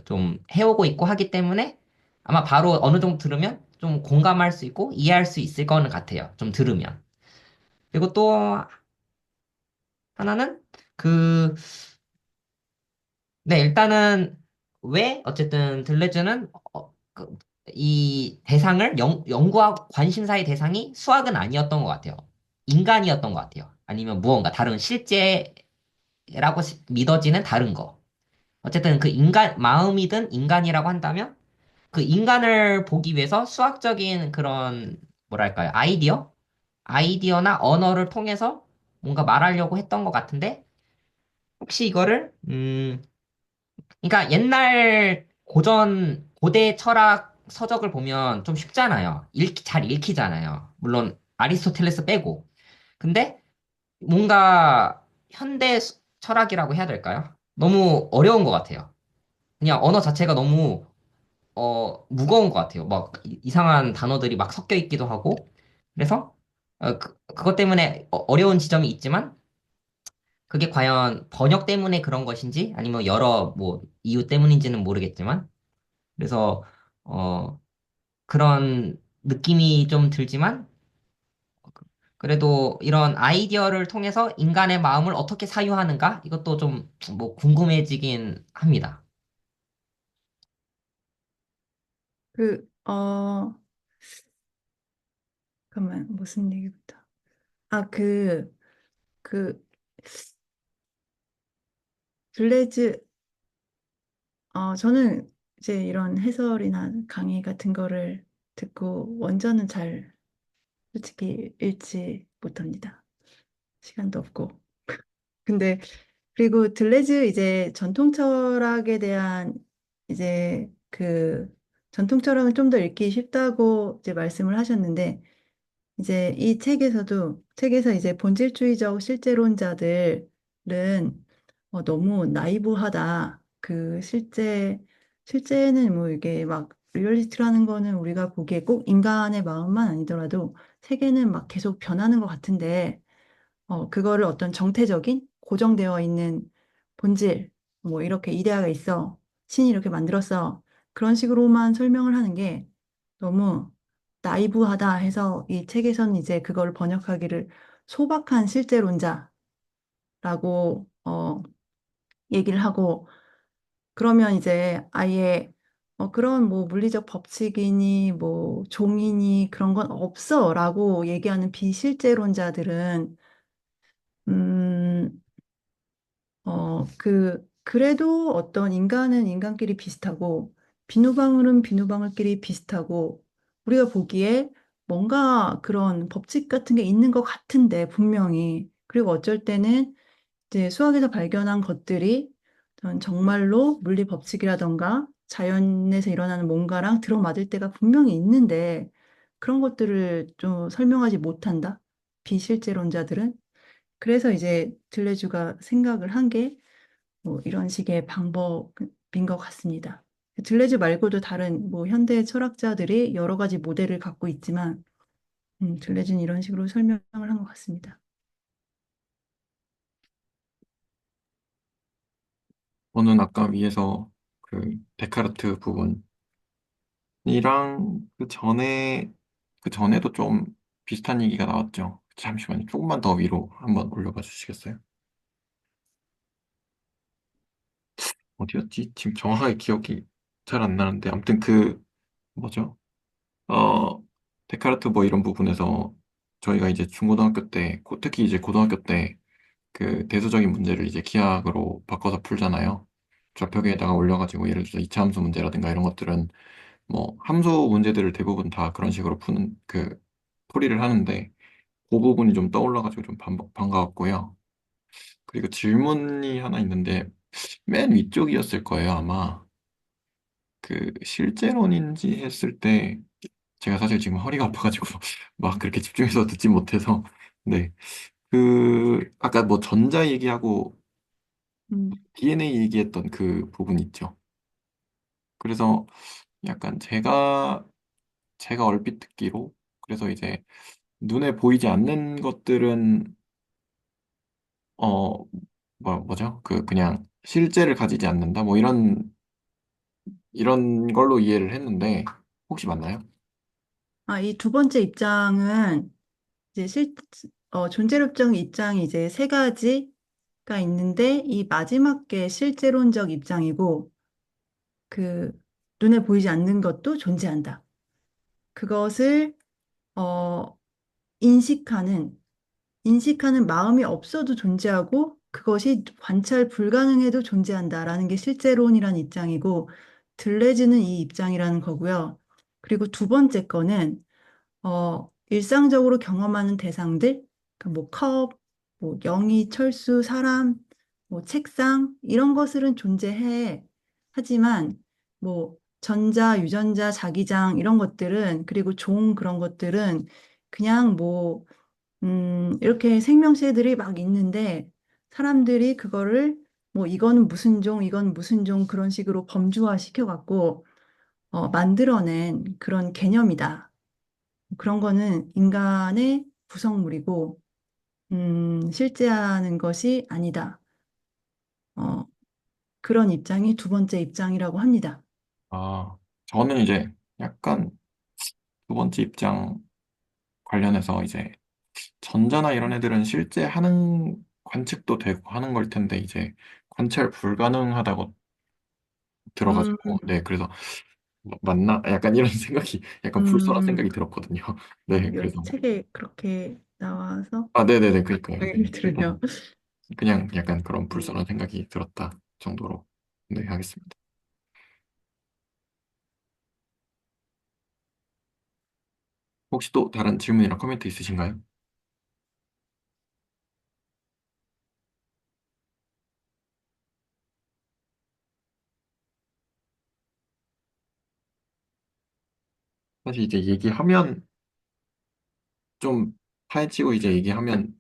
좀 해오고 있고 하기 때문에 아마 바로 어느 정도 들으면 좀 공감할 수 있고 이해할 수 있을 거는 같아요. 좀 들으면. 그리고 또 하나는 그, 네, 일단은 왜 어쨌든 들레즈는 이 대상을 연구하고 관심사의 대상이 수학은 아니었던 것 같아요. 인간이었던 것 같아요. 아니면 무언가 다른 실제라고 믿어지는 다른 거. 어쨌든 그 마음이든 인간이라고 한다면 그 인간을 보기 위해서 수학적인 그런 뭐랄까요? 아이디어나 언어를 통해서 뭔가 말하려고 했던 것 같은데 혹시 그러니까 옛날 고대 철학 서적을 보면 좀 쉽잖아요. 잘 읽히잖아요. 물론 아리스토텔레스 빼고. 근데 뭔가 철학이라고 해야 될까요? 너무 어려운 것 같아요. 그냥 언어 자체가 너무 무거운 것 같아요. 막 이상한 단어들이 막 섞여 있기도 하고. 그래서 그것 때문에 어려운 지점이 있지만 그게 과연 번역 때문에 그런 것인지 아니면 여러 뭐 이유 때문인지는 모르겠지만 그래서 어 그런 느낌이 좀 들지만 그래도 이런 아이디어를 통해서 인간의 마음을 어떻게 사유하는가 이것도 좀 뭐 궁금해지긴 합니다. 그, 잠깐만, 무슨 얘기부터. 아, 그, 블레즈, 저는 이제 이런 해설이나 강의 같은 거를 듣고 원전은 잘 솔직히 읽지 못합니다. 시간도 없고. 근데, 그리고 들레즈 이제 전통 철학에 대한 이제 전통 철학은 좀 더 읽기 쉽다고 이제 말씀을 하셨는데, 이제 이 책에서 이제 본질주의적 실제론자들은 너무 나이브하다. 실제는 뭐 이게 막 리얼리티라는 거는 우리가 보기에 꼭 인간의 마음만 아니더라도 세계는 막 계속 변하는 것 같은데, 그거를 어떤 정태적인 고정되어 있는 본질, 뭐 이렇게 이데아가 있어. 신이 이렇게 만들었어. 그런 식으로만 설명을 하는 게 너무 나이브하다 해서 이 책에서는 이제 그걸 번역하기를 소박한 실제론자라고 얘기를 하고 그러면 이제 아예 그런 뭐 물리적 법칙이니 뭐 종이니 그런 건 없어라고 얘기하는 비실제론자들은 음, 그래도 어떤 인간은 인간끼리 비슷하고, 비누방울은 비누방울끼리 비슷하고, 우리가 보기에 뭔가 그런 법칙 같은 게 있는 것 같은데, 분명히. 그리고 어쩔 때는 이제 수학에서 발견한 것들이 정말로 물리 법칙이라던가 자연에서 일어나는 뭔가랑 들어맞을 때가 분명히 있는데, 그런 것들을 좀 설명하지 못한다. 비실제론자들은. 그래서 이제 들레주가 생각을 한 게 뭐 이런 식의 방법인 것 같습니다. 들레즈 말고도 다른 뭐 현대 철학자들이 여러 가지 모델을 갖고 있지만 들레즈는 이런 식으로 설명을 한 것 같습니다. 저는 아까 위에서 그 데카르트 부분이랑 그 전에도 좀 비슷한 얘기가 나왔죠. 잠시만요. 조금만 더 위로 한번 올려봐 주시겠어요? 어디였지? 지금 정확하게 기억이 잘 안 나는데 아무튼 그 뭐죠? 어 데카르트 뭐 이런 부분에서 저희가 이제 중고등학교 때 특히 이제 고등학교 때 그 대수적인 문제를 이제 기하학으로 바꿔서 풀잖아요. 좌표계에다가 올려가지고 예를 들어서 이차 함수 문제라든가 이런 것들은 뭐 함수 문제들을 대부분 다 그런 식으로 푸는 그 풀이를 하는데 그 부분이 좀 떠올라가지고 좀 반가웠고요. 그리고 질문이 하나 있는데 맨 위쪽이었을 거예요, 아마. 그 실제론인지 했을 때 제가 사실 지금 허리가 아파가지고 막 그렇게 집중해서 듣지 못해서 네. 그 아까 뭐 전자 얘기하고 음, DNA 얘기했던 그 부분 있죠. 그래서 약간 제가 얼핏 듣기로 그래서 이제 눈에 보이지 않는 것들은 뭐죠? 그냥 실제를 가지지 않는다. 뭐 이런 걸로 이해를 했는데 혹시 맞나요? 이 두 번째 입장은 이제 존재론적 입장이 이제 세 가지가 있는데 이 마지막 게 실제론적 입장이고 그 눈에 보이지 않는 것도 존재한다. 그것을 어, 인식하는 인식하는 마음이 없어도 존재하고 그것이 관찰 불가능해도 존재한다라는 게 실제론이라는 입장이고 들레즈는 이 입장이라는 거고요. 그리고 두 번째 거는 일상적으로 경험하는 대상들, 그러니까 뭐 컵, 뭐 영희, 철수, 사람, 뭐 책상 이런 것들은 존재해. 하지만 뭐 전자, 유전자, 자기장 이런 것들은 그리고 종 그런 것들은 그냥 뭐 이렇게 생명체들이 막 있는데 사람들이 그거를 뭐 이거는 무슨 종, 이건 무슨 종 그런 식으로 범주화 시켜갖고 만들어낸 그런 개념이다. 그런 거는 인간의 구성물이고 실제하는 것이 아니다. 어, 그런 입장이 두 번째 입장이라고 합니다. 아, 저는 이제 약간 두 번째 입장 관련해서 이제 전자나 이런 애들은 실제 하는 관측도 되고 하는 걸 텐데 이제 관찰 불가능하다고 음, 들어가지고 네 그래서 맞나? 약간 이런 생각이 약간 불쏘한 음, 생각이 들었거든요. 네 여기 그래서 책에 그렇게 나와서 아 네네네 그러니까요. 네 얘기를 그래서 들으면 그냥 약간 그런 불쏘한 생각이 들었다 정도로 네 하겠습니다. 혹시 또 다른 질문이나 코멘트 있으신가요? 사실 이제 얘기하면 좀 파헤치고 이제 얘기하면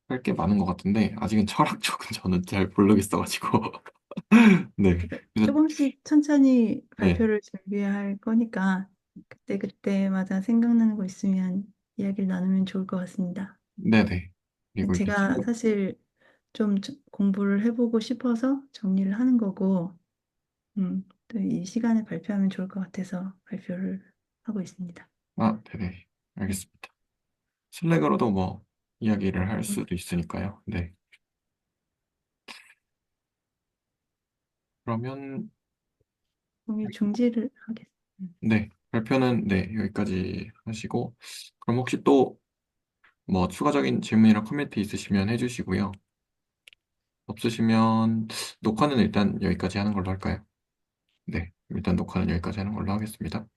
할 게 많은 것 같은데 아직은 철학 쪽은 저는 잘 모르겠어가지고 네 그래서 조금씩 천천히 네 발표를 준비할 거니까 그때그때마다 생각나는 거 있으면 이야기를 나누면 좋을 것 같습니다. 네네 그리고 이제 제가 사실 좀 공부를 해보고 싶어서 정리를 하는 거고, 또 이 시간에 발표하면 좋을 것 같아서 발표를 하고 있습니다. 네네 알겠습니다. 슬랙으로도 뭐 이야기를 할 수도 있으니까요. 네. 그러면, 그럼 중지를 하겠습니다. 네. 발표는 네, 여기까지 하시고, 그럼 혹시 또 뭐 추가적인 질문이나 코멘트 있으시면 해주시고요. 없으시면 녹화는 일단 여기까지 하는 걸로 할까요? 네. 일단 녹화는 여기까지 하는 걸로 하겠습니다.